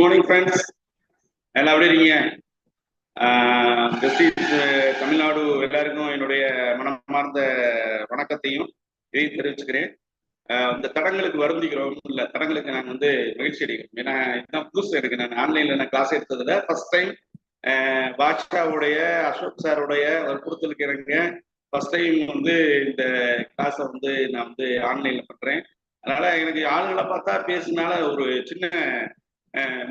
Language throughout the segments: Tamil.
மார்னிங் ஃப்ரெண்ட்ஸ், எல்லாம் எப்படி இருக்கீங்க? தமிழ்நாடு எல்லாருக்கும் என்னுடைய மனமார்ந்த வணக்கத்தையும் இதையும் தெரிவிச்சுக்கிறேன். இந்த தடங்களுக்கு வருந்திக்கிறோம் இல்லை, தடங்களுக்கு நான் மகிழ்ச்சி அடைகிறேன். ஏன்னா இதுதான் புதுசு எனக்கு. நான் ஆன்லைன்ல நான் கிளாஸ் எடுத்ததுல ஃபர்ஸ்ட் டைம் பாட்ஷாவுடைய அசோக் சாருடைய வற்புறுத்தலுக்கு இறங்க ஃபர்ஸ்ட் டைம் இந்த கிளாஸை நான் ஆன்லைன்ல பண்றேன். அதனால எனக்கு ஆளுங்களை பார்த்தா பேசுனால ஒரு சின்ன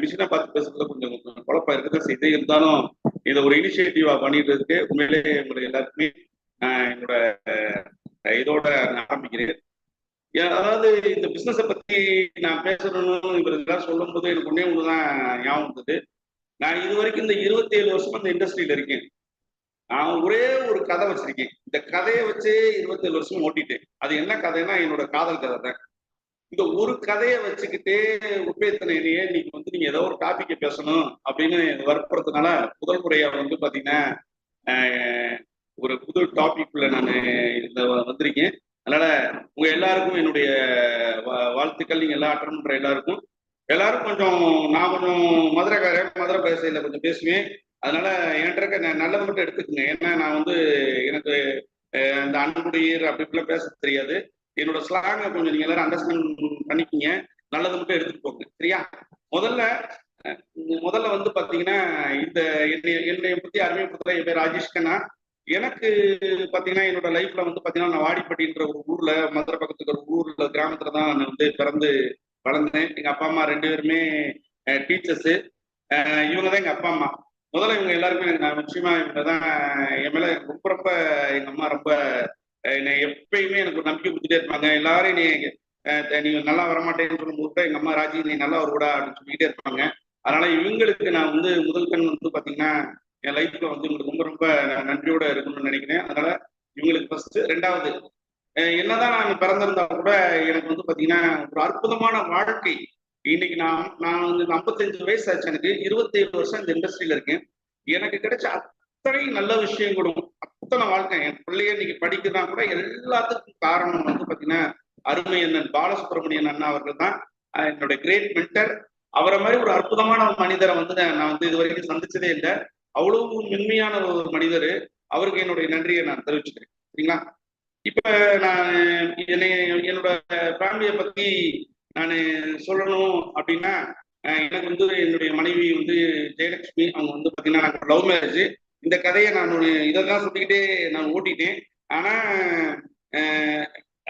மிஷினை பார்த்து பேசுறதுல கொஞ்சம் குழப்பம் இருக்குதான் செய்து. இருந்தாலும் இதை ஒரு இனிஷியேட்டிவா பண்ணிட்டு இருக்கு. உண்மையிலே உங்களுக்கு எல்லாருக்குமே என்னோட இதோட ஆரம்பிக்கிறேன். அதாவது இந்த பிசினஸை பத்தி நான் பேசணும்னு இவரெல்லாம் சொல்லும் போது எனக்கு ஒன்னே ஒண்ணுதான் ஞாபகம் வந்தது. நான் இது வரைக்கும் இந்த 27 வருஷம் அந்த இண்டஸ்ட்ரியில இருக்கேன். நான் ஒரே ஒரு கதை வச்சிருக்கேன். இந்த கதையை வச்சு 27 வருஷம் ஓட்டிட்டேன். அது என்ன கதைன்னா என்னோட காதல் கதை தான். இந்த ஒரு கதையை வச்சுக்கிட்டே உபேத்தனையே இன்னைக்கு நீங்க ஏதோ ஒரு டாபிக்கை பேசணும் அப்படின்னு வற்புறதுனால முதல் முறையா பாத்தீங்கன்னா ஒரு புது டாபிக்ல நான் வந்திருக்கேன். அதனால உங்க எல்லாருக்கும் என்னுடைய வாழ்த்துக்கள். நீங்க எல்லாம் அட்டன் பண்ற எல்லாரும் கொஞ்சம் நான் கொஞ்சம் மதுரை பேசையில கொஞ்சம் பேசுவேன். அதனால என்கிட்ட இருக்க நல்லது மட்டும் எடுத்துக்கோங்க. ஏன்னா நான் எனக்கு அந்த அன்புடையர் அப்படிலாம் பேச தெரியாது. என்னோட ஸ்லாங்கை கொஞ்சம் நீங்க எல்லாரும் அண்டர்ஸ்டாண்ட் பண்ணிக்கிங்க. நல்லதை மட்டும் எடுத்துட்டு போங்க, சரியா? முதல்ல பாத்தீங்கன்னா இந்த என்னுடைய பத்தி அறிமுகப்படுத்தல. என் பேர் ராஜேஷ் கண்ணா. எனக்கு பாத்தீங்கன்னா என்னோட லைஃப்ல பாத்தீங்கன்னா நான் வாடிப்பட்டின்ற ஒரு ஊர்ல, மதுரை பக்கத்துக்கு ஒரு ஊர்ல கிராமத்துல தான் நான் பிறந்து வளர்ந்தேன். எங்க அப்பா அம்மா 2 பேருமே டீச்சர்ஸ். இவங்க தான் எங்க அப்பா அம்மா. முதல்ல இவங்க எல்லாருமே நான் நிச்சயமா இவங்க தான் என் மேல ரொம்ப எங்க அம்மா ரொம்ப என்னை எப்பயுமே எனக்கு ஒரு நம்பிக்கை கொடுத்துட்டே இருப்பாங்க. எல்லாரும் நீங்க நல்லா வரமாட்டேன்னு சொல்லும்போது எங்க அம்மா ராஜி நீ நல்லா வருவடா அப்படின்னு சொல்லிக்கிட்டே இருப்பாங்க. அதனால இவங்களுக்கு நான் முதல் கண் பாத்தீங்கன்னா என் லைஃப்ல உங்களுக்கு ரொம்ப நன்றியோட இருக்கணும்னு நினைக்கிறேன். அதனால இவங்களுக்கு ஃபர்ஸ்ட். 2வது, என்னதான் நான் பிறந்திருந்தா கூட எனக்கு பாத்தீங்கன்னா ஒரு அற்புதமான வாழ்க்கை. இன்னைக்கு நான் 55 வயசு ஆச்சு. எனக்கு 27 வருஷம் இந்த இண்டஸ்ட்ரியில இருக்கேன். எனக்கு கிடைச்ச அத்தனை நல்ல விஷயங்களும் அத்தனை வாழ்க்கை. என் பிள்ளைய இன்னைக்கு படிக்கிறதான் கூட எல்லாத்துக்கும் காரணம் பாத்தீங்கன்னா அருமை அண்ணன் பாலசுப்ரமணியன் அண்ணா அவர்கள் தான் என்னுடைய கிரேட் மென்டர். அவரை மாதிரி ஒரு அற்புதமான மனிதரை நான் இது வரைக்கும் சந்திச்சதே இல்லை. அவ்வளவு மென்மையான ஒரு மனிதர். அவருக்கு என்னுடைய நன்றியை நான் தெரிவிச்சுக்கிறேன், சரிங்களா? இப்ப நான் என்னோட ஃபேமிலியை பத்தி நான் சொல்லணும் அப்படின்னா, எனக்கு என்னுடைய மனைவி ஜெயலட்சுமி. அவங்க பாத்தீங்கன்னா நாங்கள் லவ் மேரேஜ். இந்த கதையை நான் இதெல்லாம் சொல்லிக்கிட்டே நான் ஓட்டிட்டேன். ஆனா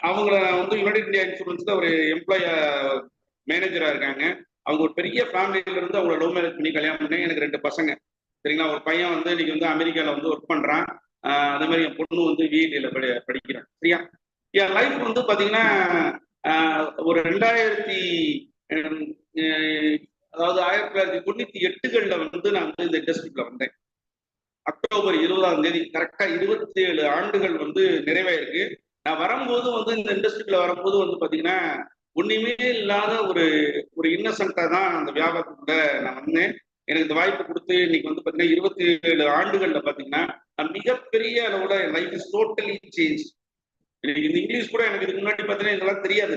அவங்கள யுனைடெட் இந்தியா இன்சூரன்ஸ்ல ஒரு எம்ப்ளாயா மேனேஜரா இருக்காங்க. அவங்க ஒரு பெரிய ஃபேமிலியில இருந்து அவங்கள லவ் மேரேஜ் பண்ணி கல்யாணம் பண்ணேன். எனக்கு 2 பசங்க, சரிங்களா? ஒரு பையன் இன்னைக்கு அமெரிக்கால ஒர்க் பண்றான். அதே மாதிரி என் பொண்ணு விஐடியில படிக்கிறான், சரியா? என் லைஃப் பாத்தீங்கன்னா ஒரு 1998 நான் இந்த இண்டஸ்ட்ரிக்குள்ள வந்தேன். அக்டோபர் 20ஆம் தேதி கரெக்டா 27 ஆண்டுகள் நிறைவாயிருக்கு. நான் வரும்போது இந்த இண்டஸ்ட்ரிக்குள்ள வரும்போது பாத்தீங்கன்னா ஒண்ணுமே இல்லாத ஒரு இன்னசென்ட்டா தான் அந்த வியாபாரத்துக்குள்ள நான் வந்தேன். எனக்கு இந்த வாய்ப்பு கொடுத்து இன்னைக்கு பாத்தீங்கன்னா 27 ஆண்டுகள்ல பாத்தீங்கன்னா மிகப்பெரிய அளவோட லைஃப் இஸ் டோட்டலி சேஞ்ச். எனக்கு இந்த இங்கிலீஷ் கூட எனக்கு இதுக்கு முன்னாடி பாத்தீங்கன்னா இதெல்லாம் தெரியாது.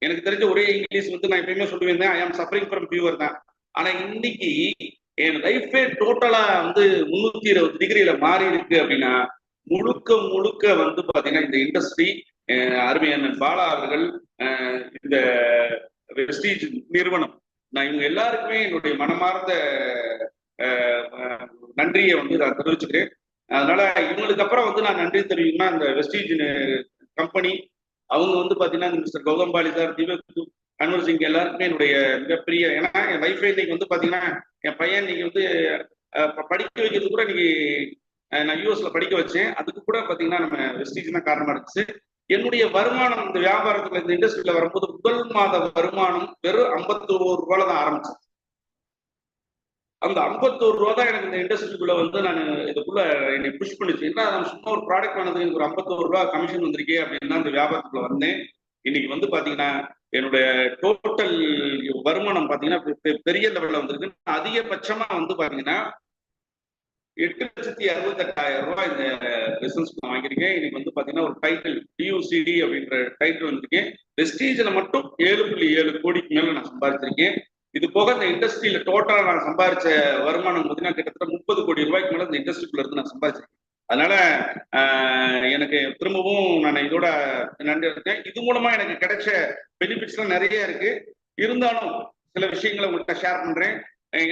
எனக்கு தெரிஞ்ச ஒரே இங்கிலீஷ் நான் எப்பயுமே சொல்லுவேன், ஐ ஆம் சஃபரிங் ஃப்ரம் ஃபீவர் தான். ஆனா இன்னைக்கு என் லைஃபே டோட்டலா 320 டிகிரியில மாறி இருக்கு. அப்படின்னா முழுக்க பாத்தீங்கன்னா இந்த இண்டஸ்ட்ரி அருமை அண்ணன் பாலா அவர்கள், இந்த வெஸ்டீஜ் நிறுவனம், நான் இவங்க எல்லாருக்குமே என்னுடைய மனமார்ந்த நன்றியை நான் தெரிவிச்சுக்கிறேன். அதனால இவங்களுக்கு அப்புறம் நான் நன்றி தெரிவிக்கணும்னா இந்த வெஸ்டீஜ் கம்பெனி அவங்க பாத்தீங்கன்னா மிஸ்டர் கௌதம்பாலி சார், தீபக், அன்வர் சிங் எல்லாருக்குமே என்னுடைய மிகப்பெரிய, ஏன்னா என் லைஃப்ல இன்னைக்கு பாத்தீங்கன்னா என் பையன் இன்னைக்கு படிக்க வைக்கிறது கூட இன்னைக்கு நான் யூஎஸ்ல படிக்க வச்சேன். அதுக்கு கூட பாத்தீங்கன்னா நம்ம வெஸ்டீஜ் தான் காரணமா இருந்துச்சு. என்னுடைய வருமானம் இந்த வியாபாரத்துல இந்த இண்டஸ்ட்ரியில வரும்போது முதல் மாத வருமானம் வெறும் 51 ரூபாயில தான் ஆரம்பிச்சேன். அந்த 51 ரூபா தான் எனக்கு இந்த இண்டஸ்ட்ரிக்குள்ள நான் இதுக்குள்ள என்னை புஷ் பண்ணிச்சு. ஏன்னா நான் சும்மா ஒரு ப்ராடக்ட் வாங்கினதுக்கு எனக்கு ஒரு 51 ரூபா கமிஷன் வந்திருக்கே அப்படின்னு இந்த வியாபாரத்துக்குள்ள வந்தேன். இன்னைக்கு பாத்தீங்கன்னா என்னுடைய டோட்டல் வருமானம் பாத்தீங்கன்னா பெரிய லெவல்ல வந்திருக்கு. அதிகபட்சமா பாத்தீங்கன்னா 8,68,000 ரூபாய் இந்த பிசினஸ் வாங்கியிருக்கேன். இன்னைக்கு பாத்தீங்கன்னா ஒரு டைட்டில் டியூசிடி அப்படின்ற டைட்டில் வந்திருக்கேன். வெஸ்டீஜ்ல மட்டும் 7.7 கோடிக்கு மேல நான் சம்பாதிச்சிருக்கேன். இது போக இந்த இண்டஸ்ட்ரியில டோட்டலா நான் சம்பாதிச்ச வருமானம் பார்த்தீங்கன்னா கிட்டத்தட்ட 30 கோடி ரூபாய்க்கு மேல இந்த இண்டஸ்ட்ரிக்குள்ள இருந்து நான் சம்பாதிச்சிருக்கேன். அதனால எனக்கு திரும்பவும் நான் இதோட நன்றி இருக்கேன். இது மூலமா எனக்கு கிடைச்ச பெனிஃபிட்ஸ்லாம் நிறைய இருக்கு. இருந்தாலும் சில விஷயங்களை உங்கள்கிட்ட ஷேர் பண்றேன்.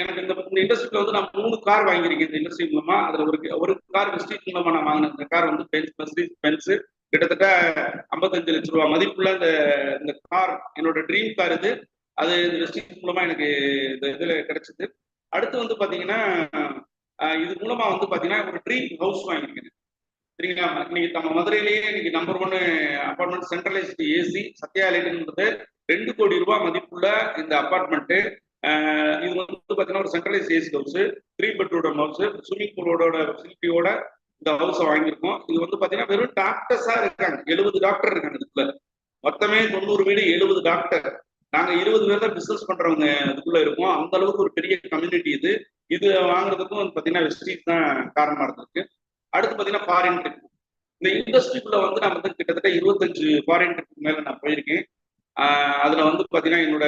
எனக்கு இந்த இண்டஸ்ட்ரியில வந்து நான் 3 கார் வாங்கியிருக்கேன் இந்த இண்டஸ்ட்ரி மூலமா. அதுல ஒரு கார் வெஸ்டீஜ் மூலமா நான் வாங்கினேன். இந்த கார் வந்து பென்ஸ் கிட்டத்தட்ட 55 லட்சம் ரூபாய் மதிப்புள்ள இந்த கார் என்னோட ட்ரீம் கார் இது. அது இந்த வெஸ்டீஜ் மூலமா எனக்கு இந்த இதுல கிடைச்சது. அடுத்து வந்து பாத்தீங்கன்னா இது மூலமா வந்து பாத்தீங்கன்னா ஒரு ட்ரீம் ஹவுஸ் வாங்கியிருக்கேன். சரிங்களா? இன்னைக்கு நம்ம மதுரையிலேயே இன்னைக்கு number 1 apartment centralised AC Sathya லைட்ன்றது 2 கோடி ரூபாய் மதிப்புள்ள இந்த அபார்ட்மெண்ட். இது வந்து பாத்தீங்கன்னா ஒரு centralise AC house, 3 bedroom house, swimming பூலோட ஃபெசிலிட்டியோட இந்த ஹவுஸை வாங்கியிருக்கோம். இது வந்து பாத்தீங்கன்னா வெறும் டாக்டர்ஸா இருக்காங்க, 70 டாக்டர் இருக்காங்க இதுக்குள்ள. மொத்தமே 90 வீடு, 70 டாக்டர். நாங்க 20 பேர் தான் பிசினஸ் பண்றவங்க இதுக்குள்ள இருக்கோம். அந்த அளவுக்கு ஒரு பெரிய கம்யூனிட்டி இது. இது வாங்குறதுக்கும் வந்து பாத்தீங்கன்னா வெஸ்டீஜ் தான் காரணமா இருந்திருக்கு. அடுத்து பாத்தீங்கன்னா ஃபாரின் ட்ரிப். இந்த இண்டஸ்ட்ரிக்குள்ள வந்து நான் வந்து கிட்டத்தட்ட 25 ஃபாரின் ட்ரிப் மேல நான் போயிருக்கேன். அதுல வந்து பாத்தீங்கன்னா என்னோட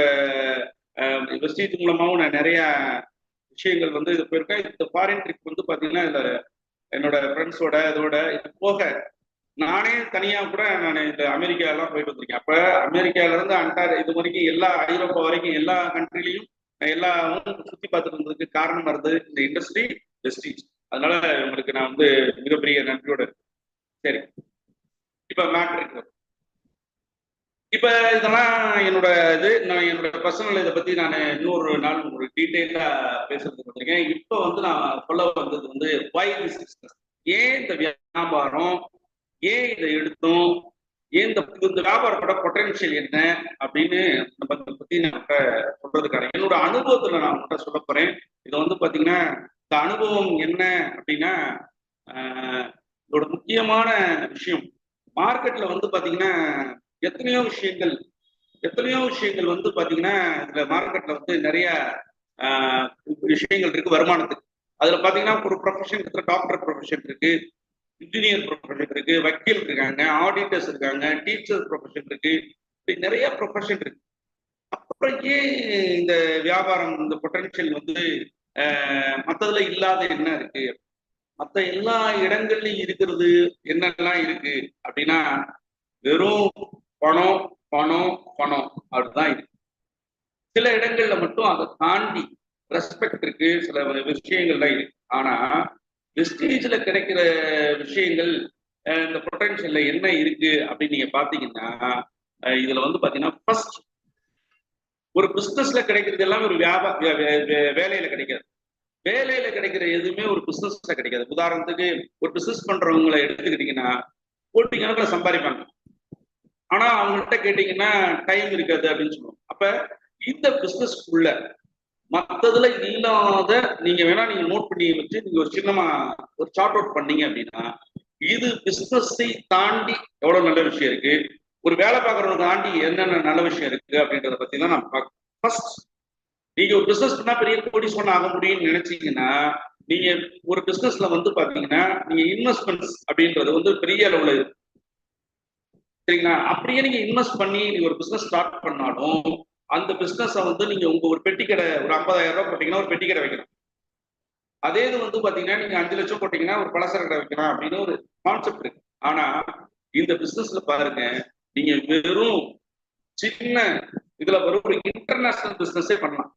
வெஸ்டீஜ் மூலமாவும் நான் நிறைய விஷயங்கள் வந்து இது போயிருக்கேன். இந்த ஃபாரின் ட்ரிப் வந்து பாத்தீங்கன்னா இதுல என்னோட ஃப்ரெண்ட்ஸோட இதோட இது போக நானே தனியா கூட நான் இந்த அமெரிக்கா எல்லாம் போயிட்டு வந்திருக்கேன். அப்ப அமெரிக்கால இருந்து இது வரைக்கும் எல்லா ஐரோப்பா வரைக்கும் எல்லா கண்ட்ரிலையும் எல்லாம் சுத்தி பார்த்துட்டு இருந்ததுக்கு காரணம் வருது இந்த இண்டஸ்ட்ரி வெஸ்டீஜ். அதனால உங்களுக்கு நான் வந்து மிகப்பெரிய நன்றியோட. சரி, இப்ப மேட்ரிக். இப்ப இதெல்லாம் என்னோட நான் என்னோட பர்சனல் இதை பத்தி நான் இன்னொரு நாள் ஒரு டீட்டெயிலா பேசுறதுக்கு வந்திருக்கேன். இப்ப வந்து நான் சொல்ல வந்தது வந்து why this business. ஏன் இந்த வியாபாரம், ஏன் இதை எடுத்தோம், ஏன் இந்த வியாபாரத்தோட பொட்டன்ஷியல் என்ன அப்படின்னு பத்தி நான் சொல்றதுக்கான என்னோட அனுபவத்துல நான் உங்கள்கிட்ட சொல்ல போறேன். இதை வந்து பாத்தீங்கன்னா இந்த அனுபவம் என்ன அப்படின்னா இதோட முக்கியமான விஷயம் மார்க்கெட்ல வந்து பாத்தீங்கன்னா எத்தனையோ விஷயங்கள் வந்து பாத்தீங்கன்னா இந்த மார்க்கெட்ல வந்து நிறைய விஷயங்கள் இருக்கு வருமானத்துக்கு. அதுல பாத்தீங்கன்னா ஒரு ப்ரொஃபஷன் இருக்கு, டாக்டர் ப்ரொஃபஷன் இருக்கு, இன்ஜினியர் ப்ரொஃபஷன் இருக்கு, வக்கீல் இருக்காங்க, ஆடிட்டர்ஸ் இருக்காங்க, டீச்சர் ப்ரொஃபஷன் இருக்கு, நிறைய ப்ரொஃபஷன் இருக்கு. அப்புறம் ஏன் இந்த வியாபாரம் இந்த பொட்டன்ஷியல் வந்து மற்றதுல இல்லாத என்ன இருக்கு, மற்ற எல்லா இடங்கள்லயும் இருக்கிறது என்னெல்லாம் இருக்கு அப்படின்னா வெறும் பணம் பணம் பணம் அப்படிதான் இருக்கு. சில இடங்கள்ல மட்டும் அதை தாண்டி ரெஸ்பெக்ட் இருக்கு, சில விஷயங்கள்லாம் இருக்கு. ஆனா வெஸ்டீஜ்ல கிடைக்கிற விஷயங்கள் இந்த பொட்டன்ஷியல்ல என்ன இருக்கு அப்படின்னு நீங்க பாத்தீங்கன்னா இதுல வந்து பாத்தீங்கன்னா ஃபர்ஸ்ட் ஒரு பிசினஸ்ல கிடைக்கிறது எல்லாமே ஒரு வேலையில கிடைக்காது. வேலையில கிடைக்கிற எதுவுமே ஒரு பிசினஸ்ல கிடைக்காது. உதாரணத்துக்கு ஒரு பிசினஸ் பண்றவங்களை எடுத்துக்கிட்டீங்கன்னா கோடிக்கணக்கில் சம்பாதிப்பாங்க, ஆனா அவங்கள்ட்ட கேட்டீங்கன்னா டைம் இருக்காது அப்படின்னு சொல்லுவோம். அப்ப இந்த பிசினஸ்க்குள்ள மற்றதுல இல்லாத நீங்க வேணா நீங்க நோட் பண்ணி வச்சு நீங்க ஒரு சின்னமா ஒரு சார்ட் அவுட் பண்ணீங்க அப்படின்னா இது பிசினஸை தாண்டி எவ்வளவு நல்ல விஷயம் இருக்கு, ஒரு வேலை பார்க்கறவங்க தாண்டி என்னென்ன நல்ல விஷயம் இருக்கு அப்படின்றத பத்தி தான் நம்ம பார்க்கணும். ஃபர்ஸ்ட், நீங்க ஒரு பிசினஸ் பண்ணா பெரிய கோடீஸ்வரன் ஆக முடியும்னு நினைச்சீங்கன்னா நீங்க ஒரு பிசினஸ்ல வந்து பாத்தீங்கன்னா நீங்க இன்வெஸ்ட்மெண்ட்ஸ் அப்படின்றது வந்து பெரிய அளவுல இருக்கு. சரிங்களா? அப்படியே நீங்க இன்வெஸ்ட் பண்ணி நீங்க ஒரு பிசினஸ் ஸ்டார்ட் பண்ணாலும் அந்த பிசினஸ் வந்து நீங்க உங்க ஒரு பெட்டி கடை ஒரு 50,000 ரூபாய் போட்டீங்கன்னா ஒரு பெட்டி கடை வைக்கணும். அதே இது வந்து பாத்தீங்கன்னா நீங்க 5 லட்சம் போட்டீங்கன்னா ஒரு பலசர கடை வைக்கலாம் அப்படின்னு ஒரு கான்செப்ட் இருக்கு. ஆனா இந்த பிசினஸ்ல பாருங்க, நீங்க வெறும் சின்ன இதுல வரும் ஒரு இன்டர்நேஷனல் பிசினஸே பண்ணலாம்.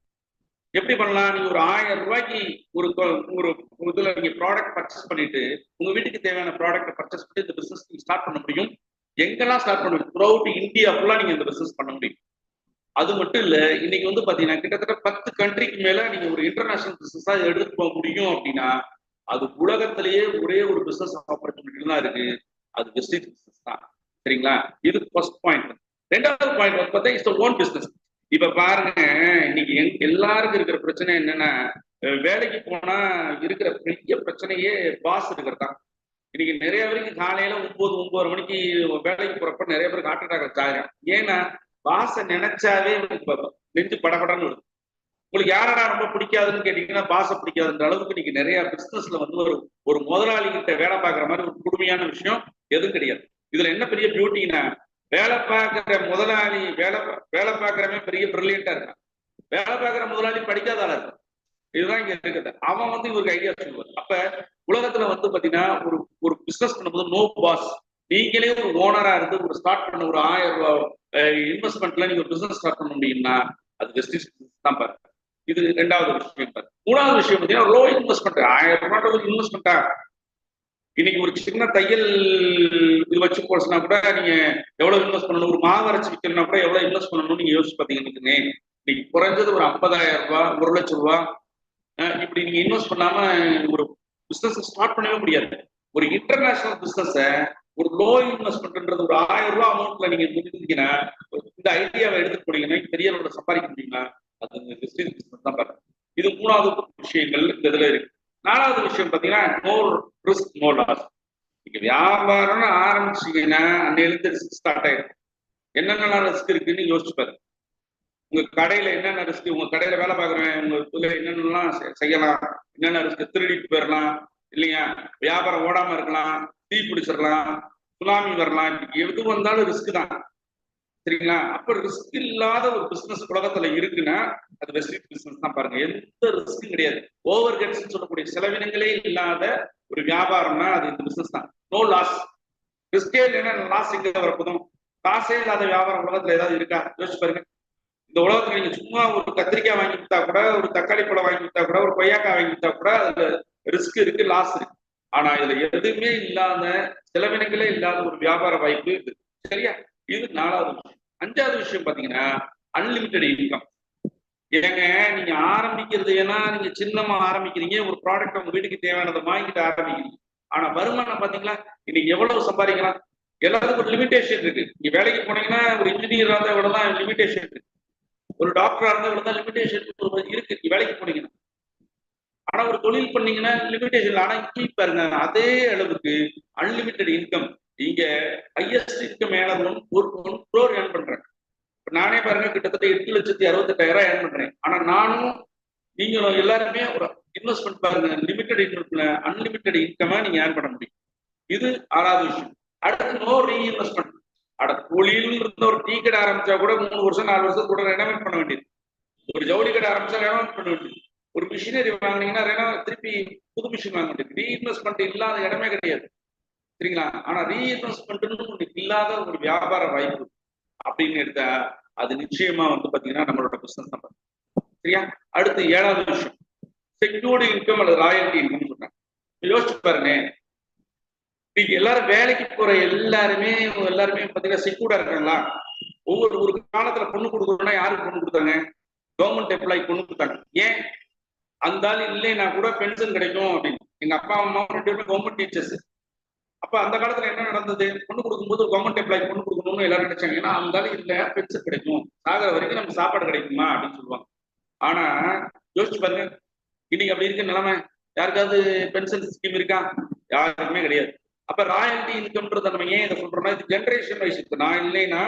எப்படி பண்ணலாம்? நீங்க ஒரு 1000 ரூபாய்க்கு ஒரு இதுல நீங்க ப்ராடக்ட் பர்ச்சேஸ் பண்ணிட்டு உங்க வீட்டுக்கு தேவையான ப்ராடக்ட் பர்ச்சேஸ் பண்ணி இந்த பிசினஸ் நீங்க ஸ்டார்ட் பண்ண முடியும். எங்கெல்லாம் ஸ்டார்ட் பண்ண முடியும்? த்ரூஅவுட் இந்தியா ஃபுல்லா நீங்க இந்த பிசினஸ் பண்ண முடியும். அது மட்டும் இல்ல, இன்னைக்கு வந்து பாத்தீங்கன்னா கிட்டத்தட்ட 10 கண்ட்ரிக்கு மேல நீங்க ஒரு இன்டர்நேஷனல் பிசினஸா எடுத்து போக முடியும் அப்படின்னா அது உலகத்திலேயே ஒரே ஒரு பிசினஸ் ஆப்பர்ச்சுனிட்டி தான் இருக்கு, அது வெஸ்டீஜ் பிசினஸ் தான். சரிங்களா? இது ஃபர்ஸ்ட் பாயிண்ட். ரெண்டாவது பாயிண்ட் வந்து பார்த்தா இட்ஸ் ஓன் பிசினஸ். இப்ப பாருங்க, இன்னைக்கு எல்லாருக்கும் இருக்கிற பிரச்சனை என்னன்னா வேலைக்கு போனா இருக்கிற பெரிய பிரச்சனையே பாஸ் இருக்கிறது தான். இன்னைக்கு நிறைய பேருக்கு காலையில 9-9:30 மணிக்கு வேலைக்கு போறப்ப நிறைய பேருக்கு ஹார்ட் அட்டாக் ஆகும். ஏன்னா பாச நினைச்சாவே நெஞ்சு படபடன்னு வருது. உங்களுக்கு யாரடா ரொம்ப பிடிக்காதுன்னு கேட்டீங்கன்னா பாச பிடிக்காதுன்ற அளவுக்கு இன்னைக்கு நிறைய பிசினஸ்ல வந்து ஒரு முதலாளி கிட்ட வேலை பார்க்குற மாதிரி ஒரு கொடுமையான விஷயம் எதுவும் கிடையாது. இதுல என்ன பெரிய பியூட்டின்னா வேலை பார்க்குற முதலாளி வேலை பார்க்குறவன் பெரிய பிரில்லியண்டா இருக்கான். வேலை பார்க்குற முதலாளி படிக்காத ஆளா இருக்கும். இதுதான் இங்க இருக்குது. அவன் வந்து இவருக்கு ஐடியா சொல்லுவார். அப்ப உலகத்துல வந்து பாத்தீங்கன்னா ஒரு ஒரு பிசினஸ் பண்ணும்போது நோ பாஸ். நீங்களே ஒரு ஓனரா இருந்து ஒரு ஸ்டார்ட் பண்ண ஒரு 1000 ரூபாய் இன்வெஸ்ட்மெண்ட்ல நீங்க ஒரு பிசினஸ் ஸ்டார்ட் பண்ண முடியும்னா அது வெஸ்டீஜ் தான் பாரு. இது ரெண்டாவது விஷயம் பாரு. மூணாவது விஷயம் பாத்தீங்கன்னா லோ இன்வெஸ்ட்மெண்ட். 1000 ரூபாய் இன்வெஸ்ட்மெண்ட்டா இன்னைக்கு ஒரு சின்ன தையல் இது வச்சு போச்சுன்னா கூட நீங்க எவ்வளவு இன்வெஸ்ட் பண்ணணும், ஒரு மாவு அரைச்சு விற்கணும்னா கூட எவ்வளவு இன்வெஸ்ட் பண்ணணும்னு நீங்க யோசிச்சு பாத்தீங்கன்னு இன்னைக்கு குறைஞ்சது ஒரு 50,000 ரூபாய் 1,00,000 ரூபாய் இப்படி நீங்க இன்வெஸ்ட் பண்ணாம ஒரு பிசினஸ் ஸ்டார்ட் பண்ணவே முடியாது. ஒரு இன்டர்நேஷனல் பிசினஸ் ஒரு லோ இன்வெஸ்ட்மெண்ட்ன்றது ஒரு 1000 ரூபாய் அமௌண்ட்ல நீங்க முடிஞ்சீங்கன்னா இந்த ஐடியாவை எடுத்துட்டு போனீங்கன்னா பெரிய அளவுல சம்பாதிக்க முடியுமா? அது பிசினஸ் தான் பாருங்க. இது மூணாவது விஷயங்கள் இந்த இதுல இருக்கு. நாலாவது விஷயம் பாத்தீங்கன்னா நோ ரிஸ்க் நோ லாஸ். நீங்க வியாபாரம்னு ஆரம்பிச்சீங்கன்னா அன்னையிலிருந்து ரிஸ்க் ஸ்டார்ட் ஆயிடும். என்னென்ன ரிஸ்க் இருக்குன்னு யோசிச்சு பாருங்க. உங்க கடையில என்னென்ன ரிஸ்க், உங்க கடையில வேலை பார்க்குறேன் உங்க இதுல என்னென்னலாம் செய்யலாம், என்னென்ன ரிஸ்க், திருடிட்டு போயிடலாம் இல்லையா, வியாபாரம் ஓடாம இருக்கலாம், தீ பிடிச்சிடலாம், சுனாமி வரலாம், எது வந்தாலும் ரிஸ்க் தான். சரிங்களா? அப்ப ரிஸ்க் இல்லாத ஒரு பிசினஸ் உலகத்துல இருக்குன்னா அது வெஸ்டீஜ் பிசினஸ் தான் பாருங்க. எந்த ரிஸ்க்கும் கிடையாது. ஓவர் ஹெட்ஸ் சொல்லக்கூடிய செலவினங்களே இல்லாத ஒரு வியாபாரம்னா அது இந்த பிசினஸ் தான். No loss. ரிஸ்கே இல்லைன்னா லாஸ் எங்க வரப்போதும்? காசே இல்லாத வியாபாரம் உலகத்துல ஏதாவது இருக்கா? யோசிச்சு பாருங்க. இந்த உலகத்துல நீங்க சும்மா ஒரு கத்திரிக்காய் வாங்கி வித்தா கூட, ஒரு தக்காளி பழம் வாங்கி வித்தா கூட, ஒரு கொய்யாக்காய் வாங்கி வித்தா கூட அதுல ரிஸ்க் இருக்கு, லாஸ் இருக்கு. ஆனா இதுல எதுவுமே இல்லாத செலவினங்களே இல்லாத ஒரு வியாபார வாய்ப்பு இது. சரியா? இது நாலாவது விஷயம். அஞ்சாவது விஷயம் பாத்தீங்கன்னா அன்லிமிட்டெட் இன்கம். ஏங்க நீங்க ஆரம்பிக்கிறது ஏன்னா நீங்க சின்னமா ஆரம்பிக்கிறீங்க, ஒரு ப்ராடக்ட் உங்க வீட்டுக்கு தேவையானதை வாங்கிட்டு ஆரம்பிக்கிறீங்க. ஆனா வருமானம் பாத்தீங்களா இன்னைக்கு எவ்வளவு சம்பாதிக்கலாம்? எல்லாத்துக்கும் ஒரு லிமிடேஷன் இருக்கு. நீங்க வேலைக்கு போனீங்கன்னா ஒரு இன்ஜினியர் இருந்தா இவ்வளவுதான் லிமிடேஷன் இருக்கு, ஒரு டாக்டரா இருந்தா இவ்வளவுதான் லிமிடேஷன் இருக்கு வேலைக்கு போனீங்கன்னா. ஆனா ஒரு தொழில் பண்ணீங்கன்னா லிமிடேஷன். ஆனா இங்கே பாருங்க அதே அளவுக்கு அன்லிமிட்டெட் இன்கம். நீங்க ஹையஸ்ட் இன்கம் ஒரு 1 crore ஏர்ன் பண்றேன். நானே பாருங்க கிட்டத்தட்ட 8,68,000 ஏர்ன் பண்றேன். ஆனா நானும் நீங்களும் எல்லாருமே ஒரு இன்வெஸ்ட்மெண்ட் பாருங்க, லிமிட்டெட் இன்கம்ல அன்லிமிட்டெட் இன்கமா நீங்க ஏர்ன் பண்ண முடியும். இது ஆறாவது விஷயம். அடுத்து நோ ரீஇன்வெஸ்ட்மெண்ட். அட தொழில் இருந்த ஒரு டீ கடை ஆரம்பிச்சா கூட 3 வருஷம் 4 வருஷம் கூட ரெனோவேட் பண்ண வேண்டியது. ஒரு ஜவுளி கடை ஆரம்பிச்சா ரெனோவேட் பண்ண வேண்டியது. ஒரு மிஷினரி வாங்கினீங்கன்னா திருப்பி புது மிஷின் வாங்க வேண்டியது. ரீஇன்வெஸ்ட்மெண்ட் இல்லாத இடமே கிடையாது. சரிங்களா? ஆனா ரீஇன்வெஸ்ட்மெண்ட் இல்லாத ஒரு வியாபார வாய்ப்பு அப்படின்னு எடுத்தா அது நிச்சயமா வந்து பாத்தீங்கன்னா நம்மளோட பிசினஸ் தான். சரியா? அடுத்து ஏழாவது விஷயம் செக்யூர்டு இன்கம் அல்லது ராயல்டி இன்கம் சொல்றாங்க. யோசிச்சு பாருங்க, நீங்க எல்லாரும் வேலைக்கு போற எல்லாருமே பாத்தீங்கன்னா செக்யூர்டா இருக்காங்களா? ஒவ்வொரு ஒரு காலத்துல பொண்ணு கொடுக்கணும்னா யாருக்கு பொண்ணு கொடுத்தாங்க? கவர்மெண்ட் எம்ப்ளாய் பொண்ணு கொடுத்தாங்க. ஏன்? அந்த ஆள் இல்லைன்னா கூட பென்ஷன் கிடைக்கும் அப்படின்னு. எங்க அப்பா அம்மா 2 பேருமே கவர்மெண்ட் டீச்சர்ஸ். அப்ப அந்த காலத்துல என்ன நடந்தது? பொண்ணு கொடுக்கும்போது கவர்மெண்ட் எம்ப்ளாய் பொண்ணு கொடுக்கணும்னு எல்லாரும் நினைச்சாங்க. ஏன்னா அந்த ஆள் இல்ல பென்ஷன் கிடைக்கும், சாகிற வரைக்கும் நமக்கு சாப்பாடு கிடைக்குமா அப்படின்னு சொல்லுவாங்க. ஆனா யோசிச்சு பாருங்க, இன்னைக்கு அப்படி இருக்க நிலைமை. யாருக்காவது பென்ஷன் ஸ்கீம் இருக்கா? யாருக்குமே கிடையாது. அப்ப ராயல்டி இன்கம்ன்றத நம்ம ஏன் இதை சொல்றோம்னா இது ஜென்ரேஷன் வைஸ் இருக்கு. நான் இல்லைன்னா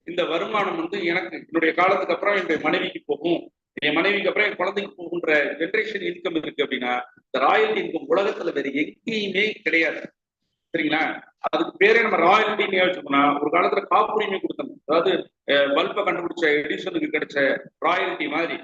இந்த வருமானம் வந்து எனக்கு என்னுடைய காலத்துக்கு அப்புறம் என்னுடைய மனைவிக்கு போகும், என் மனைவிக்கு அப்புறம் என் குழந்தைக்கு போகுன்ற ஜென்ரேஷன் இன்கம் இருக்கு அப்படின்னா இந்த ராயல்டி இன்கம் உலகத்துல வேற எங்கேயுமே கிடையாது. சரிங்களா? அதுக்கு பேரே நம்ம ராயல்டின்னு வச்சுக்கோனா ஒரு காலத்துல காப்புரிமை கொடுத்தாங்க. அதாவது பல்பை கண்டுபிடிச்ச எடிசனுக்கு கிடைச்ச ராயல்டி மாதிரி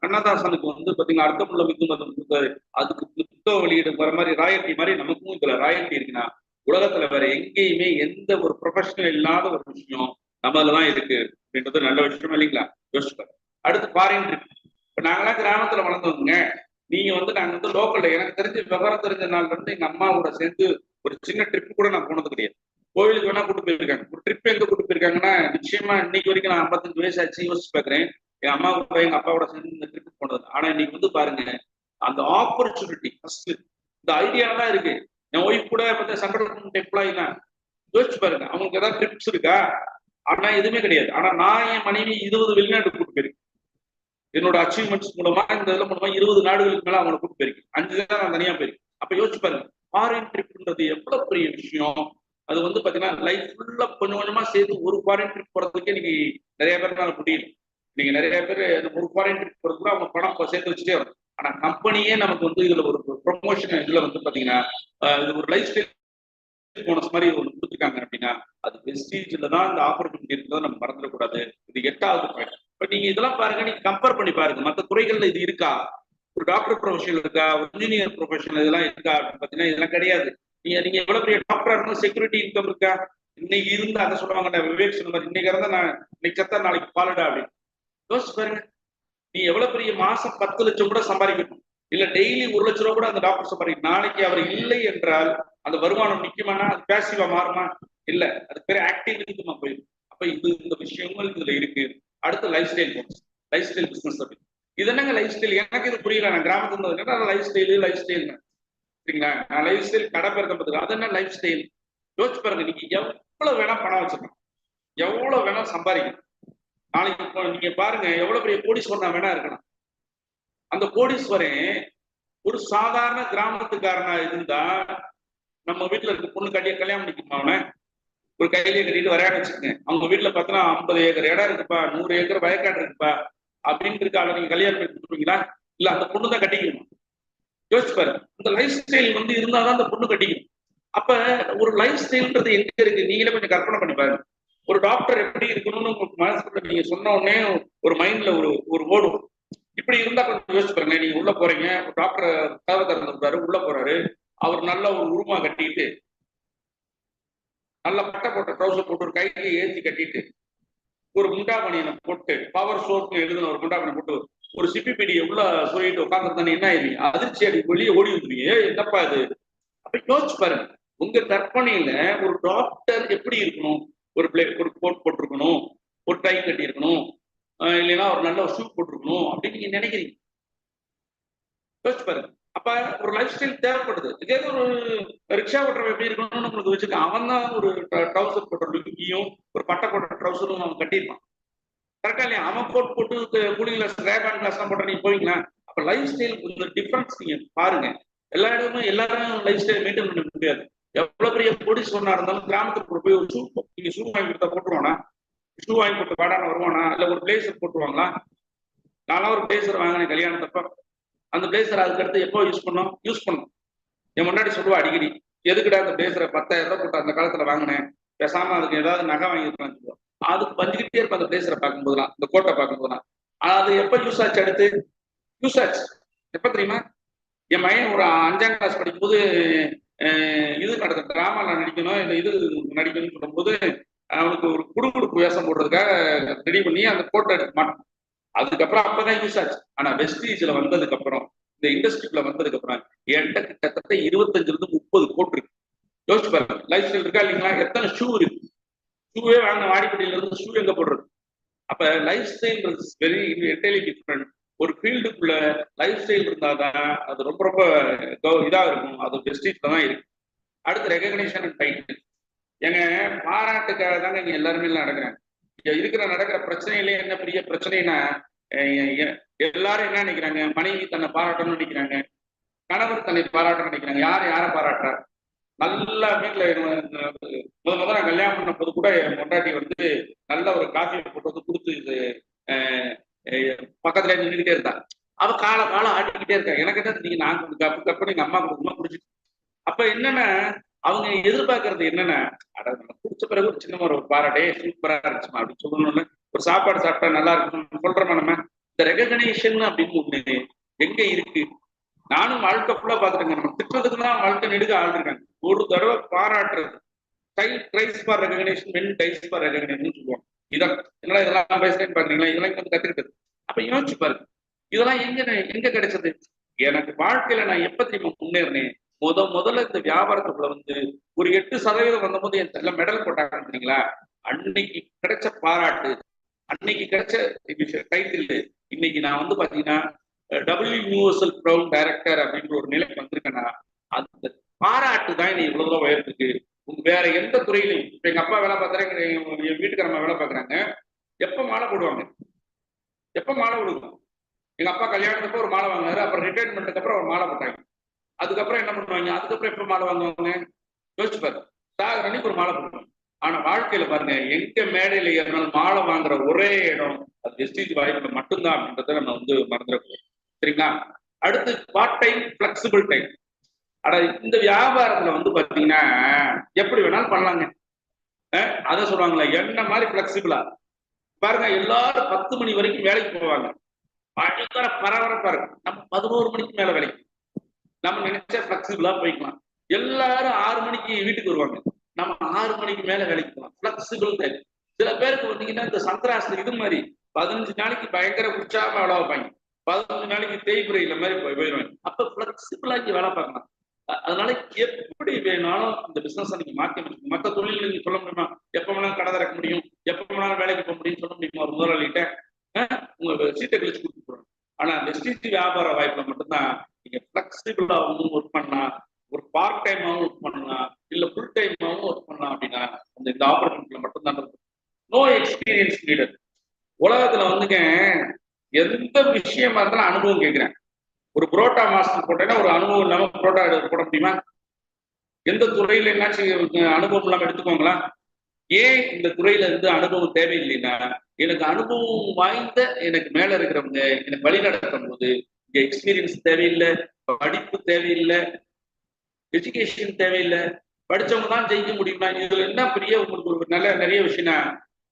கண்ணதாசனுக்கு வந்து பாத்தீங்கன்னா அர்த்தமுள்ள மிதுமதம் கொடுத்தாரு, அதுக்கு புத்தக வெளியிடும் வர மாதிரி ராயல்டி மாதிரி நமக்கும் இதுல ராயல்டி இருக்குன்னா உலகத்துல வேற எங்கேயுமே எந்த ஒரு ப்ரொஃபஷனல் இல்லாத ஒரு விஷயம் நம்மளதான் இருக்கு அப்படின்றது நல்ல விஷயம் இல்லைங்களா? யோசிச்சுப்பாரு. அடுத்து ஃபாரின் ட்ரிப். இப்ப நாங்கெல்லாம் கிராமத்துல வளர்ந்தவங்க. நீங்க வந்து நாங்க வந்து லோக்கல்ல எனக்கு தெரிஞ்ச விவரம் தெரிஞ்ச நாள்ல இருந்து எங்க அம்மாவோட சேர்ந்து ஒரு சின்ன ட்ரிப் கூட நான் போனது கிடையாது. கோவிலுக்கு வேணா கூட்டு போயிருக்காங்க. ஒரு ட்ரிப் எங்க கூட்டு போயிருக்காங்கன்னா நிச்சயமா இன்னைக்கு வரைக்கும் நான் 55 வயசு ஆச்சு யோசிச்சு பாக்குறேன். என் அம்மா கூட எங்க அப்பாவோட சேர்ந்து இந்த ட்ரிப் போனது. ஆனா இன்னைக்கு வந்து பாருங்க அந்த ஆப்பர்ச்சுனிட்டி ஃபர்ஸ்ட் இந்த ஐடியா தான் இருக்கு. என் ஒய்ஃப் கூட பார்த்தா சென்ட்ரல் கவர்மெண்ட் எம்ப்ளாயி தான். யோசிச்சு பாருங்க அவங்களுக்கு ஏதாவது ட்ரிப்ஸ் இருக்கா? ஆனா எதுவுமே கிடையாது. ஆனா நான் என் மனைவி 20 வெளிநாட்டு கூட்டு போயிருக்கேன். என்னோட அச்சீவ்மெண்ட்ஸ் மூலமா இந்த இதுல மூலமா 20 நாடுகளுக்கு மேல அவங்களை கூட்டு போயிருக்கேன். 5 தான் நான் தனியா போயிருக்கேன். அப்ப யோசிச்சு பாருங்க ஃபாரின் ட்ரிப்ன்றது எவ்வளவு பெரிய விஷயம். அது வந்து பாத்தீங்கன்னா லைஃப் ஃபுல்லா கொஞ்சம் கொஞ்சமா சேர்த்து ஒரு ஃபாரின் ட்ரிப் போறதுக்கே இன்னைக்கு நிறைய பேர்னால முடியல. நீங்க நிறைய பேர் ஒரு ஃபாரின் ட்ரிப் போறதுக்கு அவங்க பணம் சேர்த்து வச்சுட்டே வரும். ஆனா கம்பெனியே நமக்கு வந்து இதுல ஒரு ப்ரொமோஷன் இதுல வந்து பாத்தீங்கன்னா இது ஒரு லைஃப் ஸ்டைல் போனஸ் மாதிரி ஒன்று கொடுத்துருக்காங்க அப்படின்னா அது வெஸ்டீஜ்ல தான் இந்த ஆப்பர்ச்சுனிட்டி இருக்கிறத நம்ம மறந்துடக்கூடாது. இது 8வது பாயிண்ட். இப்ப நீங்க இதெல்லாம் பாருங்க, நீங்க கம்பேர் பண்ணி பாருங்க, மற்ற துறைகள்ல இது இருக்கா? ஒரு டாக்டர் ப்ரொஃபஷன் இருக்கா, ஒரு இன்ஜினியர் ப்ரொஃபஷன் இதெல்லாம் இருக்கா அப்படின்னு பாத்தீங்கன்னா இதெல்லாம் கிடையாது. நீங்க எவ்வளவு பெரிய டாக்டரா இருந்தாலும் செக்யூரிட்டி இன்கம் இருக்கா? இன்னைக்கு இருந்து அதை சொல்லுவாங்க, விவேக் சொன்ன மாதிரி இன்னைக்கு இருந்தா நான் இன்னைக்கு சத்தா நாளைக்கு பாலுடா அப்படின்னு யோசிச்சு பாருங்க. நீ எவ்வளவு பெரிய மாசம் 10 லட்சம் கூட சம்பாதிக்கணும், இல்ல டெய்லி 1 லட்சம் ரூபா கூட அந்த டாக்டர் சம்பாதிக்கணும். நாளைக்கு அவர் இல்லை என்றால் அந்த வருமானம் நிக்குமானா அது பேசிவா மாறுமா? இல்ல, அது பேர் ஆக்டிவ் இன்கமா போயிடும். அப்ப இந்த விஷயங்கள் இதுல இருக்கு. அடுத்து லைஃப் ஸ்டைல் பிசினஸ் அப்படி. இது என்னங்க லைஃப் ஸ்டைல்? எனக்கு இது புரியல. நான் கிராமத்துல இருந்தது லைஃப் ஸ்டைல் சரிங்களா? நான் லைஃப் ஸ்டைல் கடை பிறந்ததுக்கு அது என்ன லைஃப் ஸ்டைல்? யோசிச்சு பாருங்க. நீங்க எவ்வளவு வேணா பணம் வச்சிருக்கணும், எவ்வளவு வேணா சம்பாதிக்கணும். நாளைக்கு நீங்க பாருங்க, எவ்வளவு பெரிய கோடீஸ்வரனா வேணா இருக்கலாம். அந்த கோடீஸ்வரன் ஒரு சாதாரண கிராமத்துக்காரனா இருந்தா நம்ம வீட்டுல இருக்க பொண்ணு கல்யாணம் பண்ணிக்குமா? அவனை ஒரு கையிலேயே கட்டிட்டு வரையாட வச்சுக்கோங்க. அவங்க வீட்டுல பார்த்தோன்னா 50 ஏக்கர் இடம் இருக்குப்பா, 100 ஏக்கர் வயக்காடு இருக்குப்பா அப்படின்னு இருக்காங்க. நீங்க கல்யாணம் பண்ணி கொடுத்துருவீங்களா? இல்ல அந்த பொண்ணு தான் கட்டிக்கணும். யோசிச்சு பாருங்க. இந்த லைஃப் ஸ்டைல் இருந்தாதான் அந்த பொண்ணு கட்டிக்கணும். அப்ப ஒரு லைஃப் ஸ்டைல்ன்றது எங்க இருக்கு? நீங்களே கொஞ்சம் கற்பனை பண்ணி பாருங்க. ஒரு டாக்டர் எப்படி இருக்கணும்னு உங்களுக்கு மனசுக்குள்ள நீங்க சொன்ன உடனே ஒரு மைண்ட்ல ஒரு ஓடும். இப்படி இருந்தா கொஞ்சம் யோசிச்சு பாருங்க. நீங்க உள்ள போறீங்க, ஒரு டாக்டர் கதவை திறந்துருக்காரு, உள்ள போறாரு. அவர் நல்ல ஒரு உருமா கட்டிட்டு, நல்ல பட்டை போட்ட ட்ரௌசர் போட்டு, ஒரு கையை ஏற்றி கட்டிட்டு, ஒரு முண்டாமணியை போட்டு, பவர் சோப்னு எழுதின ஒரு முண்டாமணி போட்டு, ஒரு சிப்பிப்பிடியை உள்ள சொல்லிட்டு உட்காந்துருந்தானே என்ன ஆயிருவீங்க? அதிர்ச்சி அடி வெளியே ஓடி வந்துருவீங்க. என்னப்பா இது? அப்ப யோசிச்சு பாருங்க. உங்க கற்பனையில ஒரு டாக்டர் எப்படி இருக்கணும்? ஒரு கோட் போட்டிருக்கணும், ஒரு டை கட்டி இருக்கணும், இல்லைன்னா ஒரு நல்ல ஷூ போட்டிருக்கணும் அப்படின்னு நீங்க நினைக்கிறீங்க. யோசிச்சு பாருங்க. அப்ப ஒரு லைஃப் ஸ்டைல் தேவைப்படுது. இதே ஒரு ரிக்ஷா ஓட்டுறவன் எப்படி இருக்கணும்னு உங்களுக்கு வச்சுக்க, அவன் தான் ஒரு ட்ரௌசர் போட்ட லுங்கியும் ஒரு பட்டை போட்ட ட்ரௌசரும் அவன் கட்டியிருப்பான். கரெக்டா இல்லையா? அவன் போட்டு கூலிங் கிளாஸ் ரேபான் கிளாஸ் எல்லாம் போட்ட நீங்க போவீங்களா? அப்ப லைஃப் ஸ்டைல் கொஞ்சம் டிஃபரன்ஸ் நீங்க பாருங்க. எல்லா இடமும் எல்லாரும் லைஃப் ஸ்டைல் மெயின்டைன் பண்ண முடியாது. எவ்வளவு பெரிய கோடீஸ்வரனா இருந்தாலும் கிராமத்துக்கு போய் ஒரு ஷூ, நீங்க ஷூ வாங்கி கொடுத்தா போட்டுருவானா? ஷூ வாங்கி போட்டு வாடான வருவானா? இல்ல ஒரு பிளேசர் போட்டுருவாங்களா? நானும் ஒரு பிளேசர் வாங்கினேன் கல்யாணத்தப்ப. அந்த பிளேசர் அதுக்கடுத்து எப்போ யூஸ் பண்ணும். என் முன்னாடி சொல்லுவா அடிக்கடி, எதுக்குடா அந்த பிளேசரை 10,000 ரூபாய் போட்டு அந்த காலத்துல வாங்கினேன், பேசாம அதுக்கு ஏதாவது நகை வாங்கிருக்கலாம். அதுக்கு பஞ்சுக்கிட்டே இருப்பேன் அந்த பிளேசரை பார்க்கும்போதுலாம், இந்த கோட்டை பார்க்கும்போதுலாம். அது எப்ப யூஸ் ஆச்சு? அடுத்து யூஸ் ஆச்சு எப்ப தெரியுமா? என் மகன் ஒரு 5ஆம் கிளாஸ் படிக்கும்போது இது நடந்த டிராமால நடிக்கணும், இந்த இது நடிக்கணும்னு சொல்லும்போது அவனுக்கு ஒரு குடுகுடுப்பு வேஷம் போடுறதுக்காக ரெடி பண்ணி அந்த கோட்டை எடுக்க மாட்டான். அதுக்கப்புறம் அப்பதான் யூஸ் ஆச்சு. ஆனா வெஸ்டீஜ்ல வந்ததுக்கு அப்புறம், இந்த இண்டஸ்ட்ரிக்குள்ள வந்ததுக்கு அப்புறம் என்கிட்ட கிட்டத்தட்ட 25 கோட் இருக்கு. யோசிச்சு பாருங்க. லைஃப் ஸ்டைல் இருக்கா இல்லைங்களா? எத்தனை ஷூ இருக்கு? ஷூவே வாங்க வாடிப்பட்டியில இருந்து ஷூ எங்க போடுறது? அப்ப life style very entirely different. ஒரு ஃபீல்டுக்குள்ள லைஃப் ஸ்டைல் இருந்தாதான் அது ரொம்ப ரொம்ப இதா இருக்கும். அது வெஸ்டீஜ்ல தான் இருக்கு. அடுத்து ரெகக்னிஷன் அண்ட் டைட்டில். எங்க பாராட்டுக்காக தாங்க இங்க எல்லாருமே நடக்கிறாங்க. நடக்கிற பிரச்சனையிலேயே என்ன பெரிய பிரச்சனைனா, எல்லாரும் என்ன நினைக்கிறாங்க? மனைவி தன்னை பாராட்டணும்னு நினைக்கிறாங்க, கணவர் தன்னை பாராட்டணும்னு நினைக்கிறாங்க. யாரை பாராட்டுறா? நல்லா வீட்டுல முதல்ல நான் கல்யாணம் பண்ண போது கூட என் பொண்டாட்டி நல்ல ஒரு காஃபி போட்டு கொடுத்து பக்கத்துல நின்றுகிட்டே இருந்தா. அவ காலம் ஆட்டிக்கிட்டே இருக்கா. எனக்கு என்ன நீங்க நான் கப்பு எங்க அம்மா கொடுக்கணும் குடிச்சிட்டு. அப்ப என்னன்னா அவங்க எதிர்பார்க்கறது என்னன்னா, குடிச்ச பிறகு ஒரு சின்ன ஒரு பாராட்டே சூப்பரா இருந்துச்சுமா அப்படின்னு சொல்லணும்னு, ஒரு சாப்பாடு சாப்பிட்டா நல்லா இருக்கும் சொல்றோமா நம்ம? இந்த ரெகக்னேஷன் அப்படின்னு ஒண்ணு எங்க இருக்கு? நானும் வாழ்க்கை ஃபுல்லா பாத்துட்டேங்க. நம்ம திட்டத்துக்கு தான் வாழ்க்கை நெடுக ஆள் இருக்காங்க. ஒரு தடவை பாராட்டுறது, dies for recognition, when dies for recognition சொல்லுவாங்க. இதான் என்னடா இதெல்லாம் பேசுறேன்னு பாக்குறீங்களா? இதெல்லாம் வந்து கத்துக்கிட்டது. அப்ப யோசிச்சு பாருங்க, இதெல்லாம் எங்க கிடைச்சது? எனக்கு வாழ்க்கையில நான் எப்ப தெரியுமா முன்னேறினேன்? முதல்ல இந்த வியாபாரத்துக்குள்ள ஒரு 8% வந்தபோது என் மெடல் போட்டாங்க. அன்னைக்கு கிடைச்ச பாராட்டு, அன்னைக்கு கிடைச்ச டைட்டில், இன்னைக்கு நான் பாத்தீங்கன்னா யூனிவர்சல் ப்ரௌன் டைரக்டர் அப்படின்ற ஒரு நிலைக்கு வந்திருக்கேன்னா அந்த பாராட்டு தான் என்னை இவ்வளவு தூரம் உயர்த்துக்கு. வேற எந்த துறையிலையும் இப்ப எங்க அப்பா வேலை பார்த்தாரு, என் வீட்டுக்காரம்மா வேலை பார்க்குறாங்க. எப்ப மாலை போடுவாங்க? எப்ப மாலை விடுவோம்? எங்க அப்பா கல்யாணத்துக்கு ஒரு மாலை வாங்கினாரு, அப்புறம் ரிட்டையர்மெண்ட்டுக்கு அப்புறம் ஒரு மாலை போட்டாங்க. அதுக்கப்புறம் என்ன பண்ணுவாங்க? அதுக்கப்புறம் எப்ப மாலை வாங்குவாங்க? யோசிச்சு பாரு. சாகர் அன்னைக்கு ஒரு மாலை போடுவாங்க. ஆனா வாழ்க்கையில பாருங்க, எங்க மேடையில ஏறினாலும் மாலை வாங்குற ஒரே இடம் அது வெஸ்டீஜ் வாய்ப்புல மட்டும்தான் அப்படின்றத நம்ம மறந்துடக்கூடாது. சரிங்களா? அடுத்து பார்ட் டைம், பிளெக்சிபிள் டைம். ஆனா இந்த வியாபாரத்துல பாத்தீங்கன்னா எப்படி வேணாலும் பண்ணலாங்க. அதை சொல்லுவாங்களே, என்ன மாதிரி பிளெக்சிபிளா பாருங்க எல்லாரும் 10 மணி வரைக்கும் வேலைக்கு போவாங்க, பயங்கர பரபரப்பா இருக்கும். நம்ம 11 மணிக்கு மேல வேலைக்கு நம்ம நினைச்சா பிளெக்சிபிளா போய்க்கலாம். எல்லாரும் 6 மணிக்கு வீட்டுக்கு வருவாங்க, நம்ம 6 மணிக்கு மேல வேலைக்கு போகலாம். Flexible time. சில பேருக்கு வந்தீங்கன்னா இந்த சந்திராஷ்டிரம் இது மாதிரி 15 நாளைக்கு பயங்கர உற்சாகமா வேலை வைப்பாங்க, 15 நாளைக்கு தேய்பிரையில மாதிரி போயிடுவாங்க. அப்ப பிளெக்சிபிளா இங்க வேலை பார்க்கலாம். அதனால எப்படி வேணாலும் இந்த பிசினஸ் நீங்க மாற்றி முடியும். மற்ற தொழில் நீங்க சொல்ல முடியுமா? எப்ப வேணாலும் கடை திறக்க முடியும், எப்ப வேணாலும் வேலைக்கு போக முடியும்னு சொல்ல முடியுமா? ஒரு முதலாளிகிட்ட உங்க சீட்டை கழிச்சு கொடுத்து போறோம். ஆனா வெஸ்டிஜ் வியாபார வாய்ப்புல மட்டும்தான் நீங்க பிளெக்சிபிளாகவும் ஒர்க் பண்ணலாம், ஒரு பார்ட் டைமாவும் ஒர்க் பண்ணலாம், இல்ல ஃபுல் டைமாவும் ஒர்க் பண்ணலாம். அப்படின்னா இந்த ஆப்பர்ச்சுனிட்டியில மட்டும்தான் இருக்கும். No experience needed. உலகத்துல வந்துங்க எந்த விஷயமா இருந்தாலும் அனுபவம் கேட்கிறேன். ஒரு புரோட்டா மாஸ்டர் போட்டேன்னா ஒரு அனுபவம் இல்லாம புரோட்டா போட முடியுமா? எந்த துறையில என்னாச்சும் அனுபவம் இல்லாம எடுத்துக்கோங்களா? ஏன் இந்த துறையில இருந்து அனுபவம் தேவையில்லைன்னா, எனக்கு அனுபவம் வாய்ந்த எனக்கு மேல இருக்கிறவங்க எனக்கு வழி நடத்தும் போது இங்க எக்ஸ்பீரியன்ஸ் தேவையில்லை, படிப்பு தேவையில்லை, எஜுகேஷன் தேவையில்லை, படிச்சவங்க தான் ஜெயிக்க முடியுமா? இதுல என்ன பெரிய உங்களுக்கு ஒரு நல்ல நிறைய விஷயம்னா,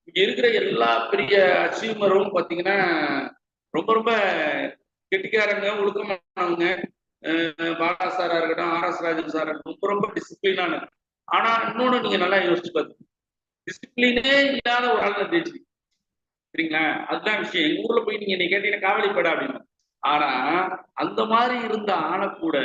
இங்க இருக்கிற எல்லா பெரிய அச்சீவரும் பாத்தீங்கன்னா ரொம்ப ரொம்ப கெட்டிக்காரங்க, ஒழுக்கமானவங்க. பாலா சாரா இருக்கட்டும், ஆர்.எஸ். ராஜன் சாரா இருக்கட்டும், ரொம்ப ரொம்ப டிசிப்ளினான. ஆனா இன்னொன்னு நீங்க நல்லா யோசிச்சு பாருங்க, டிசிப்ளினே இல்லாத ஒரு ஆள் ஜெயிச்சு, சரிங்களா? அதுதான் விஷயம். எங்க ஊர்ல போய் நீங்க கேட்டீங்கன்னா காவலிப்படா அப்படின்னு. ஆனா அந்த மாதிரி இருந்த ஆளை கூட,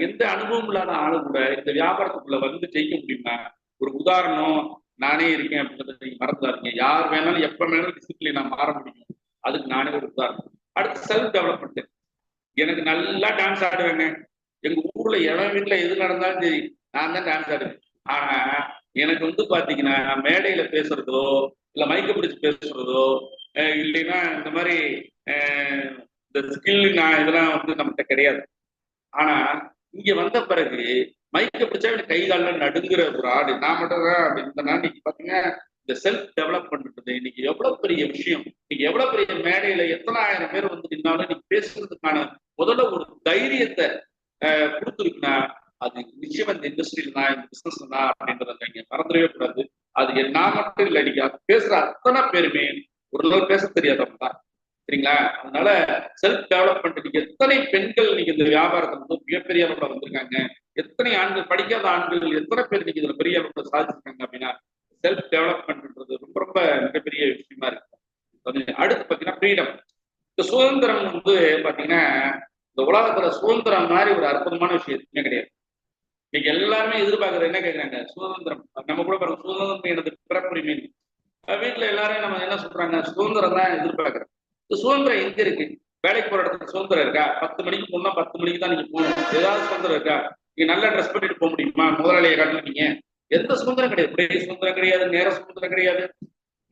எந்த அனுபவம் இல்லாத ஆளு கூட இந்த வியாபாரத்துக்குள்ள வந்து ஜெயிக்க முடியுமா? ஒரு உதாரணம் நானே இருக்கேன் அப்படின்றத நீங்க மறந்துடாதீங்க. யார் வேணாலும் எப்ப வேணாலும் டிசிப்ளினா மாற முடியும். அதுக்கு நானே ஒரு உதாரணம். அடுத்து செல்ஃப் டெவலப்மெண்ட். எனக்கு நல்லா டான்ஸ் ஆடுவேங்க. எங்க ஊர்ல எவன் வீட்டுல எது நடந்தாலும் சரி நான் தான் டான்ஸ் ஆடுவேன். ஆனா எனக்கு வந்து பாத்தீங்கன்னா மேடையில பேசுறதோ இல்ல மைக்க பிடிச்சு பேசுறதோ இல்லைன்னா இந்த மாதிரி இந்த ஸ்கில் இதெல்லாம் வந்து நம்மகிட்ட கிடையாது. ஆனா இங்க வந்த பிறகு மைக்க பிடிச்சா எனக்கு கை காலில் நடுங்குற ஒரு ஆடு நான் மட்டும் தான் அப்படின்னா இன்னைக்கு பாத்தீங்கன்னா இந்த செல்ஃப் டெவலப் பண்றது இன்னைக்கு எவ்வளவு பெரிய விஷயம். இன்னைக்கு எவ்வளவு பெரிய மேடையில எத்தனை ஆயிரம் பேர் வந்து நின்னாலும் இன்னைக்கு பேசுறதுக்கான முதல்ல ஒரு தைரியத்தை கொடுத்துருக்குன்னா அது நிச்சயம் இந்த இண்டஸ்ட்ரியில தான், இந்த பிசினஸ் தான் அப்படின்றத நீங்க மறந்துடவே கூடாது. அது நான் மட்டும் இல்லை, நீங்க பேசுற அத்தனை பேருமே ஒரு நாள் பேச தெரியாதவங்க தான், சரிங்களா? அதனால செல்ஃப் டெவலப்மெண்ட். நீங்க எத்தனை பெண்கள் நீங்க இந்த வியாபாரத்தை வந்து மிகப்பெரிய அளவுல வந்திருக்காங்க, எத்தனை ஆண்கள், படிக்காத ஆண்கள் எத்தனை பேர் நீங்க இதுல பெரிய அளவுல சாதிச்சிருக்காங்க அப்படின்னா செல்ஃப் டெவலப்மெண்ட்ன்றது ரொம்ப ரொம்ப மிகப்பெரிய விஷயமா இருக்கு. அடுத்து பாத்தீங்கன்னா ஃப்ரீடம். இந்த சுதந்திரம் வந்து பாத்தீங்கன்னா இந்த உலகத்துல சுதந்திரம் மாதிரி ஒரு அற்புதமான விஷயம் எதுவுமே கிடையாது. இன்னைக்கு எல்லாருமே எதிர்பார்க்கறது என்ன கேட்கறாங்க? சுதந்திரம். நம்ம கூட பாருங்க, சுதந்திரம் எனது பிறப்புரிமை. வீட்டுல எல்லாரும் நம்ம என்ன சொல்றாங்க? சுதந்திரம் தான் எதிர்பார்க்கறோம். இந்த சுதந்திரம் எங்க இருக்கு? வேலைக்கு போற இடத்துல சுதந்திரம் இருக்கா? 10 மணிக்கு போனா 10 மணிக்கு தான் நீங்க போகணும். ஏதாவது சுதந்திரம் இருக்கா? நீங்க நல்லா ட்ரெஸ் பண்ணிட்டு போக முடியுமா? முதலாளியை காட்டுறீங்க. எந்த சுதந்திரம் கிடையாது. உடைய சுதந்திரம் கிடையாது, நேர சுதந்திரம் கிடையாது,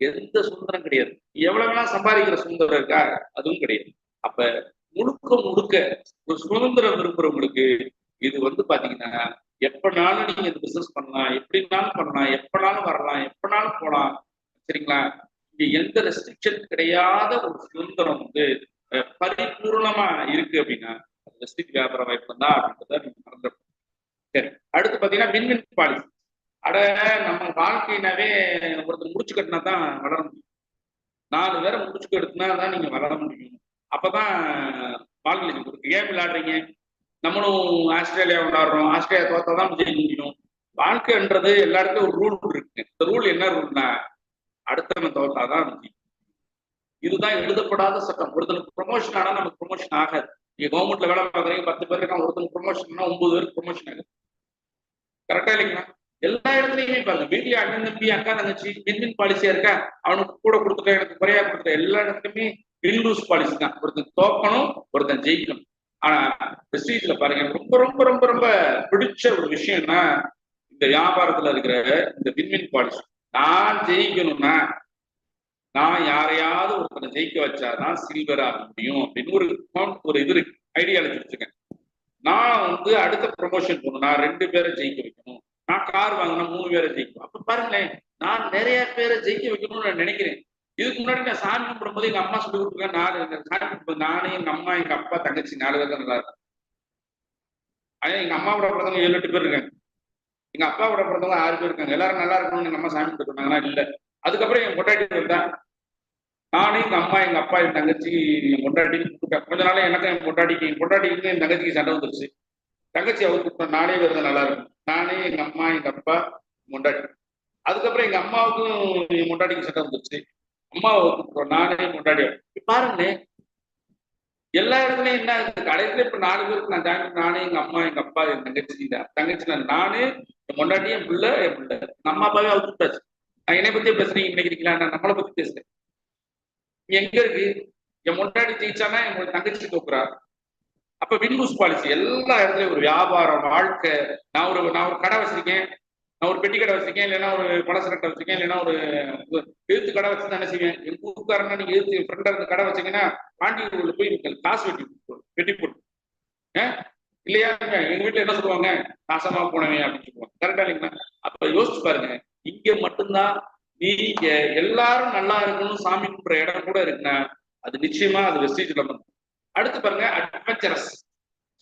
எந்த சுதந்திரம் கிடையாது. எவ்வளவு வேணா சம்பாதிக்கிற சுதந்திரம் இருக்கா? அதுவும் கிடையாது. அப்ப முழுக்க முழுக்க ஒரு சுதந்திரம் விரும்புறவங்களுக்கு இது வந்து பாத்தீங்கன்னா எப்பனாலும் நீங்க இந்த பிசினஸ் பண்ணலாம், எப்படினாலும் பண்ணலாம், எப்பனாலும் வரலாம், எப்பனாலும் போகலாம், சரிங்களா? இங்க எந்த ரெஸ்ட்ரிக்ஷன் கிடையாத ஒரு சுதந்திரம் வந்து பரிபூர்ணமா இருக்கு அப்படின்னா வெஸ்டிஜ் வியாபார வாய்ப்பு தான் அப்படின்றத நீங்க மறந்துடும். சரி, அடுத்து பாத்தீங்கன்னா வின்வின் பாலிசி. அட நம்ம வாழ்க்கையினாவே ஒருத்தர் முடிச்சு கட்டினா தான் வளர முடியும். 4 பேரை முடிச்சு கட்டினா தான் நீங்க வளர முடியும். அப்பதான் வாழ்க்கை ஒரு கேம் விளையாடுறீங்க. நம்மளும் ஆஸ்திரேலியா விளையாடுறோம், ஆஸ்திரேலியா தோத்தா தான் ஜெயிக்க முடியும். வாழ்க்கைன்றது எல்லா இடத்துலயும் ஒரு ரூல் இருக்கு. இந்த ரூல் என்ன ரூல்னா அடுத்தவன் தோத்தாதான் ஜெயிக்கும். இதுதான் எழுதப்படாத சட்டம். ஒருத்தனுக்கு ப்ரொமோஷன் ஆனா நமக்கு ப்ரொமோஷன் ஆகாது. நீங்க கவர்மெண்ட்ல வேலை பார்க்குறீங்க, 10 பேர் இருக்கான், ஒருத்தனுக்கு ப்ரொமோஷன் 9 பேருக்கு ப்ரொமோஷன் ஆகுது. கரெக்டா இல்லைங்களா? எல்லா இடத்துலயுமே பாருங்க, வீட்லயே அண்ணன் தம்பி அக்கா தங்கச்சி வின் பாலிசியா இருக்கா? அவனுக்கு கூட கொடுத்துட்டேன், எனக்கு குறையா கொடுத்துட்டேன். எல்லா இடத்துலயுமே வின் லூஸ் பாலிசி தான். ஒருத்தன் தோக்கணும், ஒருத்தன் ஜெயிக்கணும். ஆனா பிரஸ்டீஜ்ல பாருங்க, ரொம்ப ரொம்ப ரொம்ப ரொம்ப பிடிச்ச ஒரு விஷயம்னா இந்த வியாபாரத்துல இருக்கிற இந்த வின்வின் பாலிசி. நான் ஜெயிக்கணும்னா நான் யாரையாவது ஒருத்தனை ஜெயிக்க வச்சாதான் சில்வர் ஆக முடியும் அப்படின்னு ஒரு இது இருக்கு, ஐடியாலஜி வச்சிருக்கேன். நான் வந்து அடுத்த ப்ரொமோஷன் போகணும், நான் 2 பேரை ஜெயிக்க வைக்கணும், நான் கார் வாங்கினா 3 பேரை ஜெயிக்கணும். அப்ப பாருங்களேன், நான் நிறைய பேரை ஜெயிக்க வைக்கணும்னு நான் நினைக்கிறேன். இதுக்கு முன்னாடி நான் சாமி கும்பிடும்போது எங்க அம்மா சொல்லி கொடுத்துருக்கேன், சாமி கும்பிடும்போது நானே, எங்க அம்மா, எங்க அப்பா, தங்கச்சி 4 பேர் தான் நல்லா இருக்கும். ஆனா எங்க அம்மாவோட பிறந்தவங்க 7-8 பேர் இருக்காங்க, எங்க அப்பாவோட பிறந்தவங்க 6 பேர் இருக்காங்க. எல்லாரும் நல்லா இருக்கணும்னு எங்க அம்மா சாமி கொடுத்துருந்தாங்கன்னா இல்ல. அதுக்கப்புறம் என் பொட்டாட்டி வந்தா நானே எங்க அம்மா எங்க அப்பா என் தங்கச்சி என் பொண்டாட்டி கூப்பிட்டேன். கொஞ்ச நாளே எனக்கு என் பொண்டாட்டிக்கு என் தங்கச்சிக்கு சண்டை வந்துருச்சு. தங்கச்சி அவர் கூப்பிட்டேன், நானே வருது நல்லா இருக்கும். நானே எங்க அம்மா எங்க அப்பா பொண்டாட்டி. அதுக்கப்புறம் எங்க அம்மாவுக்கும் என் பொண்டாட்டிக்கு சண்டை வந்துருச்சு. அம்மாவை கூப்பிட்டோம், நானே பொண்டாட்டி. பாருங்க எல்லா இடத்துலயும் என்ன ஆகுது, கடைசியில இப்ப 4 பேருக்கு நான் ஜாயின் நானே எங்க அம்மா எங்க அப்பா என் தங்கச்சி தான். தங்கச்சி நானு என் பொண்டாட்டி என் பிள்ளை நம்ம அப்பாவே அவர் கூப்பிட்டாச்சு. நான் என்னை பத்தியே பேசுறீங்க நினைக்கிறீங்களா? நான் நம்மளை பத்தி பேசுறேன். எங்க இருக்கு என் முன்னாடி ஜெயிச்சானா என் தங்கச்சி தோக்குறா. அப்ப வின்லூஸ் பாலிசி எல்லா இடத்துலயும். ஒரு வியாபாரம், வாழ்க்கை. நான் ஒரு கடை வச்சிருக்கேன், நான் ஒரு பெட்டி கடை வச்சிருக்கேன், இல்லைன்னா ஒரு பலசரட்டை வச்சிருக்கேன், இல்லைன்னா ஒரு எழுத்து கடை வச்சு என்ன செய்வேன், எங்க ஊருக்காரனா நீங்க எழுத்து ஃப்ரெண்டா இருந்த கடை வச்சீங்கன்னா பாண்டி ஊர்ல போய் காசு வெட்டி போட்டு இல்லையா? எங்க வீட்டுல என்ன சொல்லுவாங்க, நாசமா போனவன் அப்படின்னு சொல்லுவாங்க. கரெக்டா இல்லைங்களா? அப்ப யோசிச்சு பாருங்க, இங்க மட்டும்தான் நீங்க எல்லாரும் நல்லா இருக்கணும் சாமி கும்பிடுற இடம் கூட இருக்குன்னா அது நிச்சயமா அது வெஸ்டேஜ் லெவல். அடுத்து பாருங்க அட்வென்ச்சரஸ்.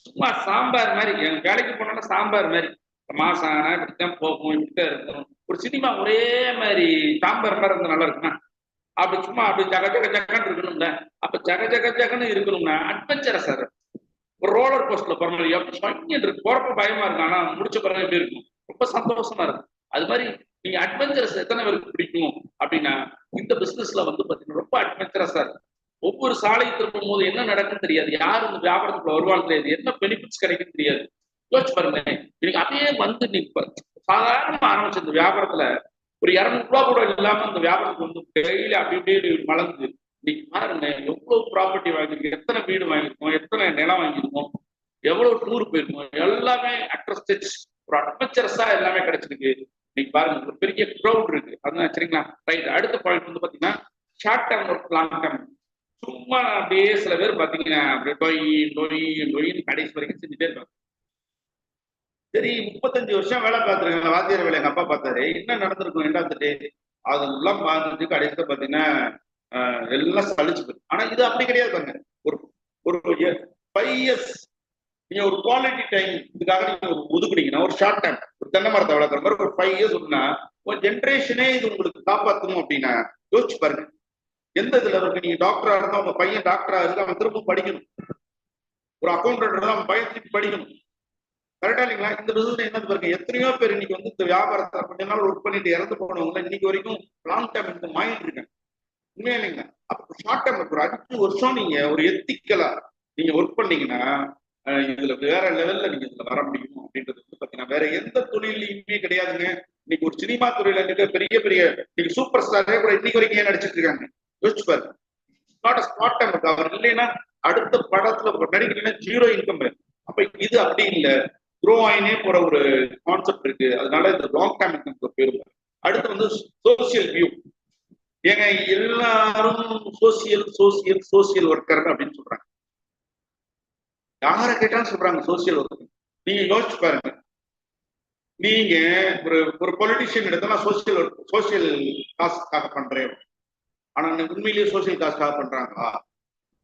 சும்மா சாம்பார் மாதிரி, என் வேலைக்கு போனோம்னா சாம்பார் மாதிரி மாசம் ஆனா இப்படித்தான் போகும், இப்படித்தான் இருக்கும். ஒரு சினிமா ஒரே மாதிரி சாம்பார் மாதிரி இருந்தா நல்லா இருக்குமா? அப்படி சும்மா அப்படி ஜக ஜக ஜகன்னு இருக்கணும்ல. அப்ப ஜக ஜக ஜகன்னு இருக்கணும்னா அட்வென்ச்சரஸ். ஒரு ரோலர் கோஸ்ட்ல போற மாதிரி இருக்கு. போறப்ப பயமா இருக்கும், ஆனா முடிச்ச பிறகு எப்படி இருக்கும், ரொம்ப சந்தோஷமா இருக்கும். அது மாதிரி நீங்க அட்வென்ச்சரஸ் எத்தனை பேருக்கு பிடிக்கும் அப்படின்னா இந்த பிசினஸ்ல வந்து பாத்தீங்கன்னா ரொம்ப அட்வென்ச்சரஸா இருக்கு. ஒவ்வொரு சாலை திரும்பும் போது என்ன நடக்குன்னு தெரியாது, யாரு இந்த வியாபாரத்துக்குள்ள வருவான்னு தெரியாது, என்ன பெனிஃபிட்ஸ் கிடைக்குன்னு தெரியாது. யோசிச்சு பாருங்க, இன்னைக்கு அப்படியே வந்து நீங்க சாதாரணமா ஆரம்பிச்ச இந்த வியாபாரத்துல ஒரு 200 ரூபா கூட இல்லாம இந்த வியாபாரத்துக்கு வந்து டெய்லி அப்படி இப்படி வளர்ந்து இன்னைக்கு பாருங்க எவ்வளவு ப்ராப்பர்ட்டி வாங்கிருக்கோம், எத்தனை வீடு வாங்கியிருக்கோம், எத்தனை நிலம் வாங்கியிருக்கோம், எவ்வளவு டூர் போயிருக்கோம், எல்லாமே அட்ரஸ் ஒரு அட்வென்ச்சரஸா எல்லாமே கிடைச்சிருக்கு. இன்னைக்கு பாருங்க ஒரு பெரிய க்ரௌட் இருக்கு. அதுதான் சரிங்களா? ரைட். அடுத்த பாயிண்ட் வந்து பாத்தீங்கன்னா short term work, long term. சும்மா அப்படியே சில பேர் பாத்தீங்கன்னா அப்படியே டொயின்னு கடைசி வரைக்கும் செஞ்சுட்டே இருப்பாங்க. சரி 35 வருஷம் வேலை பார்த்துருக்காங்க, வாத்தியார் வேலை எங்க அப்பா பார்த்தாரு. என்ன நடந்திருக்கும் 2வது டே அதெல்லாம் பார்த்துட்டு கடைசியில பாத்தீங்கன்னா எல்லாம் சலிச்சு போயிடும். ஆனா இது அப்படி கிடையாது பாருங்க. ஒரு ஒரு 5 இயர்ஸ் நீங்க ஒரு குவாலிட்டி டைம் இதுக்காக நீங்க ஒரு ஒதுக்குனீங்கன்னா, ஒரு ஷார்ட் டைம் ஒரு தென்னை மரத்தை வளர்க்குற மாதிரி ஒரு 5 இயர்ஸ் ஒட்டுனா ஒரு ஜென்ரேஷனே இது உங்களுக்கு காப்பாற்றணும் அப்படின்னா யோசிச்சு பாருங்க. எந்த இதுல இருக்கு? நீங்க டாக்டரா இருந்தா உங்க பையன் டாக்டரா இருக்கு, அவன் திரும்ப படிக்கணும். ஒரு அக்கௌண்டன்ட் இருந்தா அவன் பையன் திருப்பி படிக்கணும். கரெக்டா இல்லைங்களா? இந்த பிசினஸ் என்னது பாருங்க, எத்தனையோ பேர் இன்னைக்கு வந்து இந்த வியாபாரத்தை கொஞ்ச நாள் ஒர்க் பண்ணிட்டு இறந்து போனவங்க இன்னைக்கு வரைக்கும் லாங் டேர்ம் இந்த மைண்ட் இருக்கேன். உண்மையா இல்லைங்களா? அப்ப ஷார்ட் டேர்ம் ஒரு 5 வருஷம் நீங்க ஒரு எத்திக்கலா நீங்க ஒர்க் பண்ணீங்கன்னா இதுல வேற லெவல்ல நீங்க இதுல வர முடியும் அப்படின்றது வந்து பாத்தீங்கன்னா வேற எந்த தொழிலையுமே கிடையாதுங்க. இன்னைக்கு ஒரு சினிமா துறையில இருக்க பெரிய பெரிய இன்னைக்கு சூப்பர் ஸ்டாரே கூட இன்னைக்கு வரைக்கும் ஏன் நடிச்சிட்டு இருக்காங்க யோசிச்சு பாருங்க. ஸ்பாட் டைம் இருக்கு. அவர் இல்லைன்னா அடுத்த படத்துல நடிக்கிறீங்கன்னா 0 இன்கம். அப்ப இது அப்படி இல்லை, க்ரோ ஆயினே போற ஒரு கான்செப்ட் இருக்கு. அதனால இந்த லாங் டேர்ம் இன்கம் பேரு. அடுத்து வந்து சோசியல் வியூ. ஏங்க எல்லாரும் சோசியல் ஒர்க்கர் அப்படின்னு சொல்றாங்க. யாரை கேட்டாலும் சொல்றாங்க சோசியல் ஒர்க். நீங்க யோசிச்சு பாருங்க, நீங்க ஒரு பொலிட்டிஷியன் எடுத்தா சோசியல் காசுக்காக பண்றேன், ஆனா உண்மையிலேயே சோசியல் காசுக்காக பண்றாங்களா?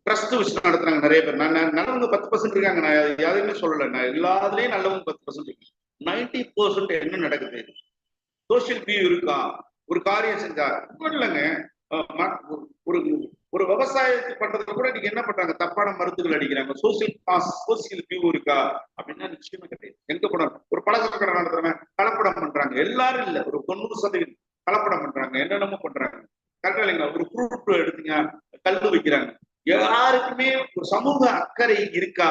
ட்ரஸ்ட் வச்சு நடத்துறாங்க நிறைய பேர். நான் நல்லவங்க 10% இருக்காங்க, நான் யாரையுமே சொல்லலை. நான் எல்லாத்துலயும் நல்லவங்க 10% இருக்கு. 90% என்ன நடக்குது? சோசியல் வியூ இருக்கா? ஒரு காரியம் செஞ்சா இல்லைங்க. ஒரு ஒரு விவசாயத்தை பண்றதுல கூட நீங்க என்ன பண்றாங்க, தப்பான மருந்துகள் அடிக்கிறாங்க. சோசியல் வியூ இருக்கா அப்படின்னா நிச்சயமா கிடையாது. எங்க படம் ஒரு பலசர கடை நடத்துறவங்க கலப்படம் பண்றாங்க, எல்லாரும் இல்ல ஒரு 90% கலப்படம் பண்றாங்க, என்னென்னமோ பண்றாங்க. கரெக்டா இல்லைங்களா? ஒரு ஃப்ரூட் எடுத்தீங்க, கல்லு வைக்கிறாங்க. யாருக்குமே ஒரு சமூக அக்கறை இருக்கா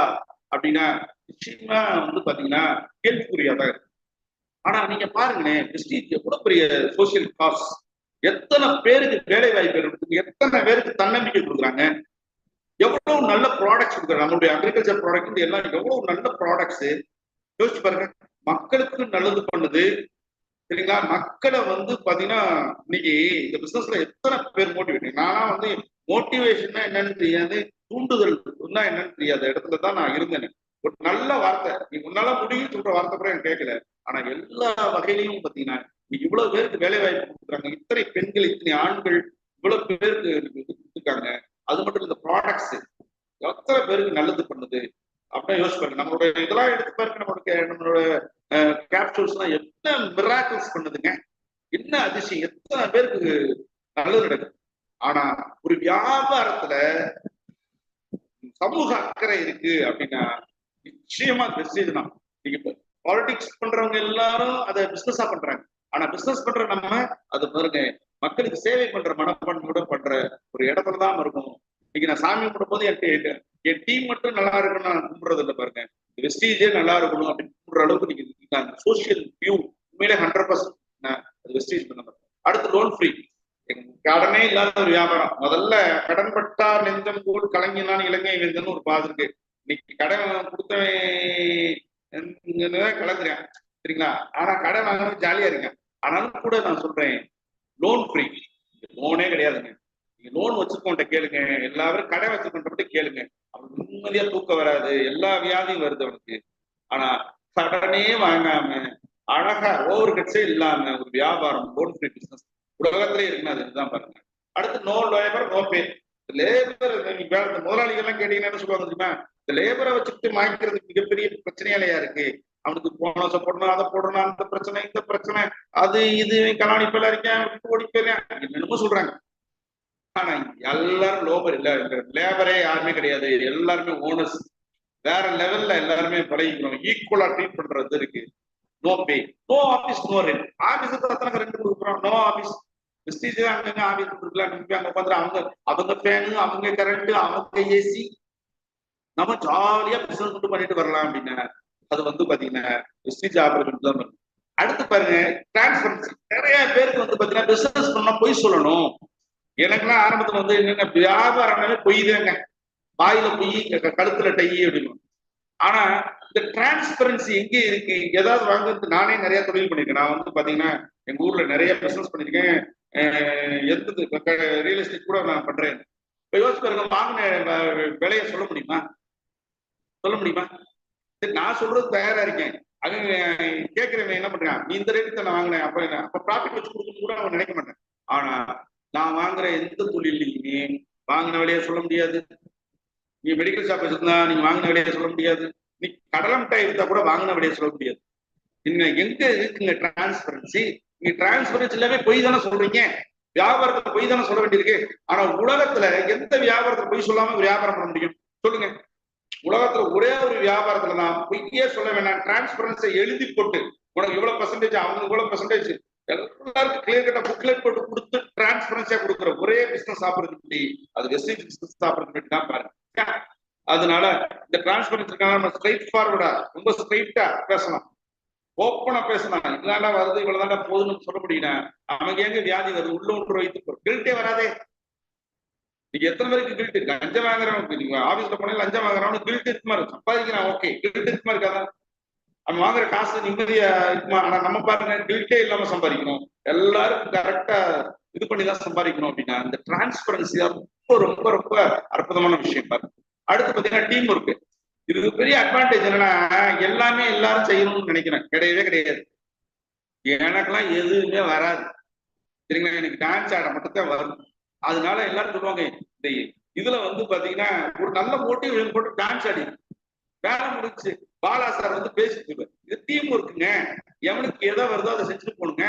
அப்படின்னா நிச்சயமா வந்து பாத்தீங்கன்னா கேள்விக்குறியாதான் இருக்கு. ஆனா நீங்க பாருங்களேன், எவ்வளவு பெரிய சோசியல் காஸ், எத்தனை பேருக்கு வேலை வாய்ப்பு இருக்கு, எத்தனை பேருக்கு தன்னம்பிக்கை கொடுக்குறாங்க, எவ்வளவு நல்ல ப்ராடக்ட்ஸ் கொடுக்குறாங்க. நம்மளுடைய அக்ரிகல்ச்சர் ப்ராடக்ட் எல்லாம் எவ்வளவு நல்ல ப்ராடக்ட்ஸ் யோசிச்சு பாருங்க. மக்களுக்கு நல்லது பண்ணுது சரிங்களா? மக்களை வந்து பாத்தீங்கன்னா இன்னைக்கு இந்த பிசினஸ்ல எத்தனை பேர் மோட்டிவேட். நானா வந்து மோட்டிவேஷன் என்னன்னு தெரியாது, தூண்டுதல் என்னன்னு தெரியாத இடத்துல தான் நான் இருந்தேன். ஒரு நல்ல வார்த்தை, நீ உன்னால முடியும் சொல்ற வார்த்தை கூட எனக்கு கேட்கல. ஆனா எல்லா வகையிலையும் பாத்தீங்கன்னா இவ்வளவு பேருக்கு வேலை வாய்ப்பு கொடுக்குறாங்க, இத்தனை பெண்கள் இத்தனை ஆண்கள் இவ்வளவு பேருக்கு கொடுத்துருக்காங்க. அது மட்டும் இந்த ப்ராடக்ட்ஸ் எத்தனை பேருக்கு நல்லது பண்ணுது அப்படின்னு யோசிச்சு பாருங்க. நம்மளோட இதெல்லாம் எடுத்து பாருங்க, நம்மளோட கேப்சூல்ஸ் எல்லாம் என்ன மிராக்கிள்ஸ் பண்ணுதுங்க, என்ன அதிசயம், எத்தனை பேருக்கு நல்லது நடக்குது. ஆனா ஒரு வியாபாரத்துல சமூக அக்கறை இருக்கு அப்படின்னா நிச்சயமா வெஸ்டேஜ் தான். நீங்க பாலிடிக்ஸ் பண்றவங்க எல்லாரும் அதை பிசினஸா பண்றாங்க. ஆனா பிசினஸ் பண்ற நம்ம அது பாருங்க மக்களுக்கு சேவை பண்ற மனப்பான்மையோட பண்ற ஒரு இடத்துலதான் இருக்கும். இன்னைக்கு நான் சாமி கும்பிடும் போது என் டீம் மட்டும் நல்லா இருக்குன்னு நான் கும்பிடுறது இல்லை பாருங்க. வெஸ்டேஜே நல்லா இருக்கணும் அப்படின்னு கும்பிடுற அளவுக்கு நீங்க சோசியல் வியூ உண்மையிலே 100% அது வெஸ்டேஜ் பண்ண. அடுத்து லோன் ஃப்ரீ. கடனே இல்லாத ஒரு வியாபாரம். முதல்ல கடன் பட்டா நெஞ்சம் போல் கலங்கினான் இலங்கை வேந்தன் ஒரு பாது இருக்கு. இன்னைக்கு கடன் கொடுத்தவன் கலந்துறேன் சரிங்களா. ஆனா கடன் வாங்க ஜாலியா இருக்கேன். ஆனாலும் கூட நான் சொல்றேன் லோன் ஃப்ரீ. லோனே கிடையாதுங்க. நீங்க லோன் வச்சுக்கோன்ட்ட கேளுங்க, எல்லாரும் கடை வச்சுக்கோன்ட்டு கேளுங்க, அவனுக்கு நிம்மதியா தூக்கம் வராது, எல்லா வியாதியும் வருது அவனுக்கு. ஆனா கடனே வாங்காம அழகா ஓவர் கட்ஸே இல்லாம ஒரு வியாபாரம் லோன் ஃப்ரீ பிசினஸ் உலகத்திலே இருக்குன்னு அது இதுதான் பாருங்க. அடுத்து நோ லேபர் நோ பே. லேபர் இந்த முதலாளிகள் எல்லாம் கேட்டீங்கன்னா என்ன சொல்லுவாங்க தெரியுமா, இந்த லேபரை வச்சுட்டு வாங்கிக்கிறதுக்கு மிகப்பெரிய பிரச்சனையாலையா இருக்கு. அவனுக்கு போனஸை போடணும், அதை போடணும், அந்த பிரச்சனை இந்த பிரச்சனை அது இது கலாணி பேல இருக்கேன் ஓடி போயிருக்கேன் என்னமோ சொல்றாங்க. ஆனா எல்லாரும் லோபர் இல்ல, லேபரே யாருமே கிடையாது, எல்லாருமே ஓனர்ஸ். வேற லெவல்ல எல்லாருமே பழகிக்கிறோம், ஈக்குவலா ட்ரீட் பண்றது இருக்கு. நோ பே, நோ ஆபீஸ், நோ ரெண்ட். ஆபீஸுக்கு எத்தனை ரெண்ட் கொடுக்குறோம், நோ ஆபீஸ். வெஸ்டேஜ் அங்கங்க ஆபீஸ் கொடுக்கலாம், நீங்க அங்க உட்காந்து அவங்க ஃபேனு, அவங்க கரண்ட், அவங்க ஏசி, நம்ம ஜாலியா பிசினஸ் மட்டும் பண்ணிட்டு வரலாம் அப்படின்னா அது வந்து பாத்தீங்கன்னா வெஸ்டேஜ் ஆபரேஷன் தான். அடுத்து பாருங்க டிரான்ஸ்பரன்சி. நிறைய பேருக்கு வந்து பாத்தீங்கன்னா பிசினஸ் பண்ணா பொய் சொல்லணும். எனக்குலாம் ஆரம்பத்துல வந்து என்னென்ன வியாபாரமே பொய் தாங்க. வாயில பொய் கழுத்துல டை அப்படின்னு. ஆனா இந்த டிரான்ஸ்பரன்சி எங்க இருக்கு? ஏதாவது வாங்குறது நானே நிறைய தொழில் பண்ணிருக்கேன். நான் வந்து பாத்தீங்கன்னா எங்க ஊர்ல நிறைய பிசினஸ் பண்ணிருக்கேன். எந்த ரியல் எஸ்டேட் கூட நான் பண்றேன். இப்ப யோசிச்சு பாருங்க, வாங்கின விலையை சொல்ல முடியுமா? சொல்ல முடியுமா? நான் சொல்றது தயாரா இருக்கேன். அது கேட்கிறவன் என்ன பண்றான், நீ இந்த ரேட்டு நான் வாங்கினேன் அப்ப ப்ராஃபிட் வச்சு கொடுக்கணும் கூட அவன் நினைக்க மாட்டேன். ஆனா நான் வாங்குற எந்த தொழிலையுமே வாங்கின விலையை சொல்ல முடியாது. நீ மெடிக்கல் ஷாப் வச்சிருந்தா நீங்க வாங்கின விலையை சொல்ல முடியாது. நீ கடலை மிட்டாய் இருந்தா கூட வாங்கின விலையை சொல்ல முடியாது. இன்னும் எங்க இருக்குங்க டிரான்ஸ்பரன்சி? நீங்க டிரான்ஸ்பரன்சி எல்லாமே பொய் தானே சொல்றீங்க. வியாபாரத்தை பொய் தானே சொல்ல வேண்டியிருக்கு. ஆனா உலகத்துல எந்த வியாபாரத்தை பொய் சொல்லாம வியாபாரம் பண்ண முடியும் சொல்லுங்க? உலகத்துல ஒரே ஒரு வியாபாரத்துல தான் பொய்யே சொல்ல வேண்டாம், டிரான்ஸ்பரன்ஸை எழுதி போட்டு உனக்கு இவ்வளவு பெர்சன்டேஜ், அவங்க இவ்வளவு பெர்சன்டேஜ் எல்லாருக்கும் கிளியர் கட்டா புக்லெட் போட்டு கொடுத்து டிரான்ஸ்பரன்ஸியா கொடுக்குற ஒரே பிசினஸ் ஆப்பர்ச்சுனிட்டி அது வெஸ்டேஜ் பிசினஸ் ஆப்பர்ச்சுனிட்டி தான் பாருங்க. அதனால இந்த டிரான்ஸ்பரன்ஸிக்காக நம்ம ஸ்ட்ரைட் ஃபார்வர்டா ரொம்ப ஸ்ட்ரைட்டா பேசலாம், ஓப்பனா பேசலாம். இதனால வருது இவ்வளவுதாண்டா போதுன்னு சொல்ல முடியும்னா நமக்கு எங்க வியாதி வருது, உள்ள ஒன்று வைத்து கில்ட்டே வராதே. நீங்க எத்தனை பேருக்கு கில்ட் இருக்கு? லஞ்சம் வாங்குறவனுக்கு, நீங்க ஆபீஸ்ல போனா லஞ்சம் வாங்குறவனுக்கு கில்ட் இருக்குமா இருக்கு, சம்பாதிக்கிறான் ஓகே, கில்ட் இருக்குமா இருக்காதா? அவன் வாங்குற காசு நிம்மதியா இருக்குமா? ஆனா நம்ம பாருங்க கில்ட்டே இல்லாம சம்பாதிக்கணும், எல்லாருக்கும் கரெக்டா இது பண்ணிதான் சம்பாதிக்கணும். அப்படின்னா இந்த டிரான்ஸ்பரன்சி ரொம்ப ரொம்ப ரொம்ப அற்புதமான விஷயம் பாருங்க. அடுத்து பாத்தீங்கன்னா டீம் ஒர்க். இது பெரிய அட்வான்டேஜ் என்னன்னா எல்லாமே எல்லாரும் செய்யணும்னு நினைக்கிறேன், கிடையவே கிடையாது. எனக்கெல்லாம் எதுவுமே வராது சரிங்களா, எனக்கு டான்ஸ் ஆட மட்டும்தான் வரும். அதனால எல்லாரும் சொல்லுவாங்க இந்த இதுல வந்து பாத்தீங்கன்னா ஒரு நல்ல மோட்டிவேஷன் போட்டு டான்ஸ் ஆடி வேலை முடிச்சு. பாலா சார் வந்து பேசிட்டு இது டீம் ஒர்க்குங்க, எவனுக்கு எதோ வருதோ அதை செஞ்சுட்டு போனுங்க.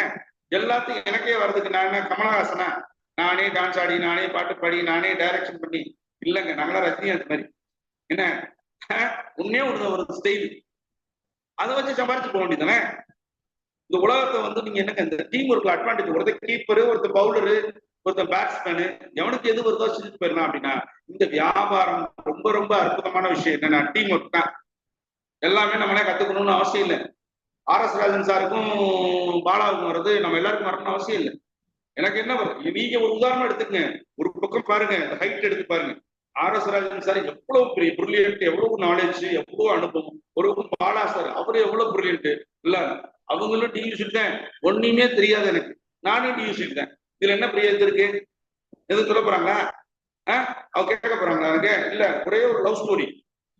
எல்லாத்தையும் எனக்கே வர்றதுக்கு நான் என்ன கமலஹாசனா? நானே டான்ஸ் ஆடி, நானே பாட்டு பாடி, நானே டைரக்ஷன் பண்ணி இல்லைங்க. நாங்களாம் ரஜினி அந்த மாதிரி என்ன ஒன்னே ஒரு ஸ்டைல் அதை வச்சு சம்பாரிச்சு போக வேண்டியதானே. இந்த உலகத்தை வந்து நீங்க என்னங்க இந்த டீம் ஒர்க்ல அட்வான்டேஜ், ஒருத்தர் கீப்பரு, ஒருத்தர் பவுலரு, ஒருத்தர் பேட்ஸ்மேனு, எவனுக்கு எது வருதோ செஞ்சுட்டு போயிடலாம். அப்படின்னா இந்த வியாபாரம் ரொம்ப ரொம்ப அற்புதமான விஷயம் என்னன்னா டீம் ஒர்க் தான். எல்லாமே நம்மளே கத்துக்கணும்னு அவசியம் இல்லை. RS ராஜன் சாருக்கும் பாலாவுக்கும் வர்றது நம்ம எல்லாருக்கும் வரணும்னு அவசியம் இல்லை. எனக்கு என்ன வரும், நீங்க ஒரு உதாரணம் எடுத்துக்கங்க, ஒரு பக்கம் பாருங்க, இந்த ஹைட் எடுத்து பாருங்க. RS ராஜன் சார் எவ்வளவு பெரிய பிரில்லியன்ட், எவ்வளவு நாலேஜ், எவ்வளவு அனுபவம். ஒரு பாலா சார் அவரு எவ்வளவு பிரில்லியன்ட் இல்ல. அவங்களும் டிவி தான், ஒண்ணுமே தெரியாது எனக்கு, நானே டிவி தான். இதுல என்ன பிரியத்து இருக்கு? எதுவும் சொல்ல போறாங்களா? அவங்க கேட்க போறாங்களா? எனக்கு இல்ல, ஒரே ஒரு லவ் ஸ்டோரி.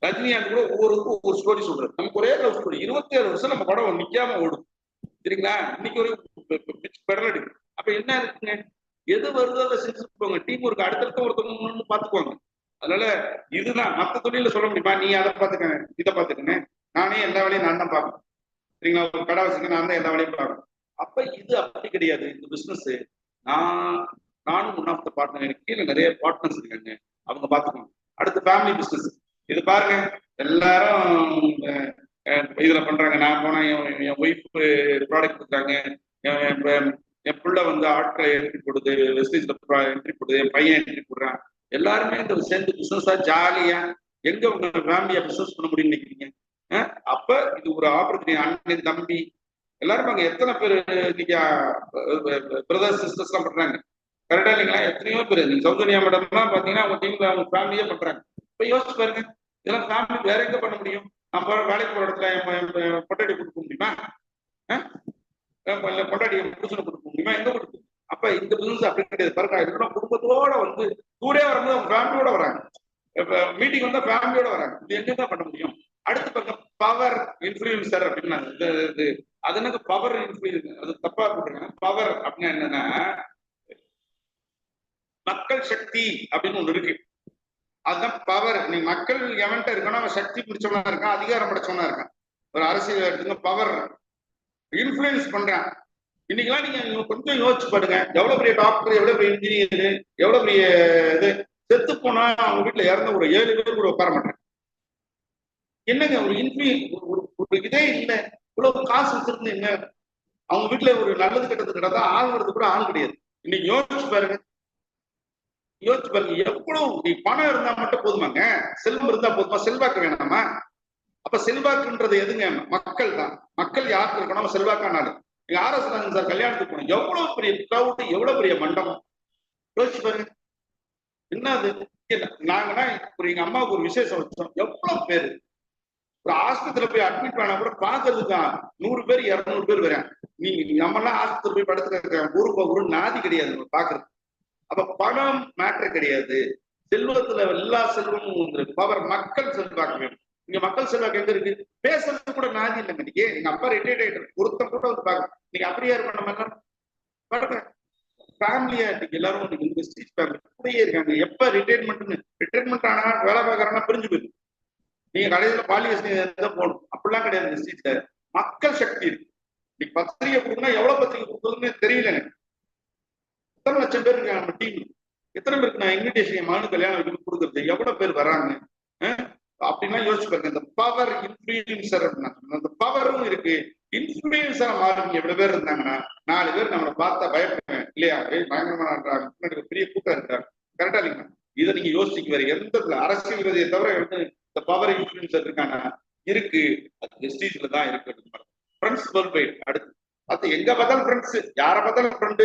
ரஜினிகாந்த் கூட ஒவ்வொருக்கும் ஒவ்வொரு ஸ்டோரி சொல்றது, நமக்கு ஒரே லவ் ஸ்டோரி 27 வருஷம் நம்ம படம் நிக்காம ஓடும் சரிங்களா. இன்னைக்கு ஒரு பெடல் அடிக்கு. அப்ப என்ன இருக்குங்க, எது வருதோ அதை செஞ்சுட்டு போங்க. டீம் ஒர்க் அடுத்தடுத்த ஒருத்தவங்க பாத்துக்குவாங்க. அதனால இதுதான் மற்ற தொழில சொல்ல முடியுமா, நீ அதை பாத்துக்கங்க இதை பாத்துக்கங்க, நானே எல்லா வேலையும் நான் தான் பார்க்கணும் சரிங்களா. ஒரு கடை வச்சுக்க நான் தான் எல்லா வேலையும் பார்க்கணும். அப்ப இது அப்படி கிடையாது. இந்த பிசினஸ் நான் நானும் ஒன் ஆஃப் த பார்ட்னர். எனக்கு கீழே நிறைய பார்ட்னர்ஸ் இருக்காங்க, அவங்க பார்த்துக்கணும். அடுத்து ஃபேமிலி பிசினஸ். இது பாருங்க, எல்லாரும் இதுல பண்றாங்க. நான் போனா என் ஒய்ஃப் ப்ராடக்ட் கொடுக்குறாங்க, என் பிள்ளை வந்து ஆட்களை என்ட்ரி போடுது, வெஸ்டேஜ்ல என்ட்ரி போடுது, என் பையன் என்ட்ரி போடுறான். எல்லாருமே இந்த சேர்ந்து பிசினஸா ஜாலியா எங்க உங்க ஃபேமிலியா பிசினஸ் பண்ண முடியும்னு நினைக்கிறீங்க? அப்ப இது ஒரு ஆப்பர்ச்சுனிட்டி. அண்ணன் தம்பி எல்லாரும் அங்க எத்தனை பேர் இன்னைக்கு பிரதர்ஸ் சிஸ்டர்ஸ் எல்லாம் பண்றாங்க, கரெக்டா இல்லைங்களா? எத்தனையோ பேர். நீங்க சௌந்தர்யா மேடம் எல்லாம் பாத்தீங்கன்னா அவங்க டீம்ல அவங்க ஃபேமிலியே பண்றாங்க. இப்ப யோசிச்சு பாருங்க, இதெல்லாம் ஃபேமிலி வேற எங்க பண்ண முடியும்? நம்ம வேலைக்கு போற இடத்துல பொட்டாட்டி கொடுக்க முடியுமா? பொட்டாட்டி புருஷனை கொடுக்க முடியுமா? எங்க கொடுக்கும்? அப்ப இந்த பிசினஸ் அப்படி கிடையாது. பாருங்க, குடும்பத்தோட வந்து ஊரே வரும்போது அவங்க ஃபேமிலியோட வராங்க, மீட்டிங் வந்தா ஃபேமிலியோட வராங்க. இது எங்கதான் பண்ண முடியும்? அடுத்து பாருங்க, பவர் இன்ஃபுளுசர் அப்படின்னு. அது என்னது பவர் இன்ஃபுளுசர்? அது தப்பா போட்டுருங்க. பவர் அப்படின்னா என்னன்னா மக்கள் சக்தி அப்படின்னு ஒண்ணு இருக்கு. அதுதான் பவர். நீ மக்கள் எவன்ட்ட இருக்கணும், அவன் சக்தி பிடிச்சவனா இருக்கான், அதிகாரம் படைச்சவனா இருக்கான். ஒரு அரசியல் எடுத்துங்க, பவர் இன்ஃபுளுன்ஸ் பண்றான். இன்னைக்கெல்லாம் நீங்க கொஞ்சம் யோசிச்சு பாருங்க, எவ்வளவு பெரிய டாக்டர், எவ்வளவு பெரிய இன்ஜினியர், எவ்வளவு பெரிய இது செத்து போனா அவங்க வீட்டுல இறந்த ஒரு 7 பேர் கூட உட்கார மாட்டாங்க. என்னங்க ஒரு ஒரு இதே இல்லை. இவ்வளவு காசு வச்சிருந்து என்ன அவங்க வீட்டுல ஒரு நல்லது கெட்டது கிடந்தா ஆள் வருது கூட ஆள் கிடையாது. இன்னைக்கு யோசிச்சு பாருங்க, யோசிச்சு பாருங்க, எவ்வளவு நீ பணம் இருந்தா மட்டும் போதுமாங்க? செல்வம் இருந்தா போதுமா? செல்வாக்கு வேணாமா? அப்ப செல்வாக்குன்றது எதுங்க? மக்கள் தான். மக்கள் யாருக்கு இருக்கணும்? செல்வாக்கானாலும். நீங்க RS ராஜன் சார் கல்யாணத்துக்கு போனோம், எவ்வளவு பெரிய கிரௌட், எவ்வளவு பெரிய மண்டபம். யோசிச்சு பாருங்க, என்னது? நாங்கன்னா ஒரு எங்க அம்மாவுக்கு ஒரு விசேஷம் வச்சோம், எவ்வளவு பேரு. ஒரு ஆஸ்பத்திரியில போய் அட்மிட் பண்ணா கூட பாக்குறதுக்கு 100 பேர் 200 பேர் வரேன். நீங்க நம்ம எல்லாம் ஆஸ்பத்திரி போய் படுத்துக்க ஒரு நாதி கிடையாது பாக்குறது. அப்ப பணம் மேட்டர் கிடையாது. செல்வத்துல எல்லா செல்வமும் பவர். மக்கள் செல்வாக்கு வேணும். இங்க மக்கள் செல்வாக்கு எங்க இருக்கு? பேசுறது கூட நாதி இல்லைங்க. இன்னைக்கு எங்க அப்பா ரிட்டையர்ட் ஆயிட்டு ஒருத்தம் கூட வந்து பாக்க நீங்க அப்படியே இருக்க நம்ம பாருங்க. ஃபேமிலியா இன்னைக்கு எல்லாரும் கூடயே இருக்காங்க. எப்ப ரிட்டையர்மெண்ட் ஆனா வேலை பார்க்கறாங்கன்னா பிரிஞ்சு போயிருக்கு. நீங்க கடைசியில பாலியஸ் போகணும் அப்படிலாம் கிடையாது. மக்கள் சக்தி இருக்கு. இன்னைக்கு பத்திரிகை கொடுக்கணும், எவ்வளவு பத்திரிகை கொடுக்குறதுன்னு தெரியலங்க. எத்தனை லட்சம் பேர் இருக்காங்க நம்ம டீம். எத்தனை பேருக்கு நான் இன்விடேஷன் என் மகனு கல்யாணம் கொடுக்குறது, எவ்வளவு பேர் வராங்க அப்படின்னா யோசிச்சு பாருங்க. இந்த பவர் இன்ஃபுளுசர் அப்படின்னா அந்த பவரும் இருக்கு. இன்ஃபுளுசரா மாறுங்க எவ்வளவு பேர் இருந்தாங்கன்னா 4 பேர் நம்மளை பார்த்தா பயப்படுவேன் இல்லையா? பயங்கரமான பெரிய கூட்டம் இருக்காங்க, கரெக்டா இல்லைங்களா? இதை நீங்க யோசிக்க வேற எந்த அரசியல்வாதியை தவிர வந்து இந்த பவர் இன்ஃபுளுசர் இருக்காங்க இருக்கு. அது வெஸ்டீஜ்ல தான் இருக்கு. Friends world wide. அடுத்து அது எங்க பார்த்தாலும் ஃப்ரெண்ட்ஸ், யாரை பார்த்தாலும் ஃப்ரெண்டு.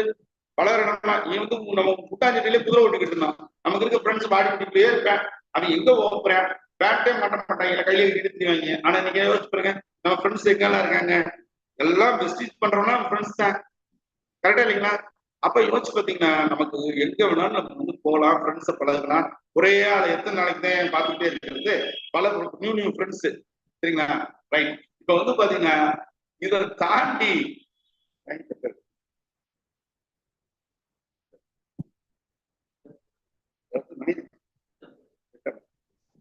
பலகரமா நீ வந்து நம்ம கூட்டாஞ்சட்டிலே குதிரை ஓட்டிக்கிட்டு இருந்தான். நமக்கு இருக்க ஃப்ரெண்ட்ஸ் பாடி பிடிக்கலையே இருப்பேன். அவன் எங்க ஓப்புறேன், பேட்டே மாட்ட மாட்டாங்க, கையில எடுத்துவாங்க. ஆனா நீங்க யோசிச்சு பாருங்க, நம்ம ஃப்ரெண்ட்ஸ் எங்கெல்லாம் இருக்காங்க, எல்லாம் வெஸ்டீஜ் பண்றோம்னா ஃப்ரெண்ட்ஸ் தான், கரெக்டா இல்லைங்களா? அப்ப யோசிச்சு பாத்தீங்கன்னா நமக்கு எங்க வேணாலும் நம்ம வந்து போகலாம், ஃப்ரெண்ட்ஸை பழகலாம். ஒரே ஆள் எத்தனை நாளைக்கு தான் பார்த்துக்கிட்டே இருக்கிறது? பல நியூ ஃப்ரெண்ட்ஸ், சரிங்களா? ரைட். இப்ப வந்து பாத்தீங்கன்னா இதை தாண்டி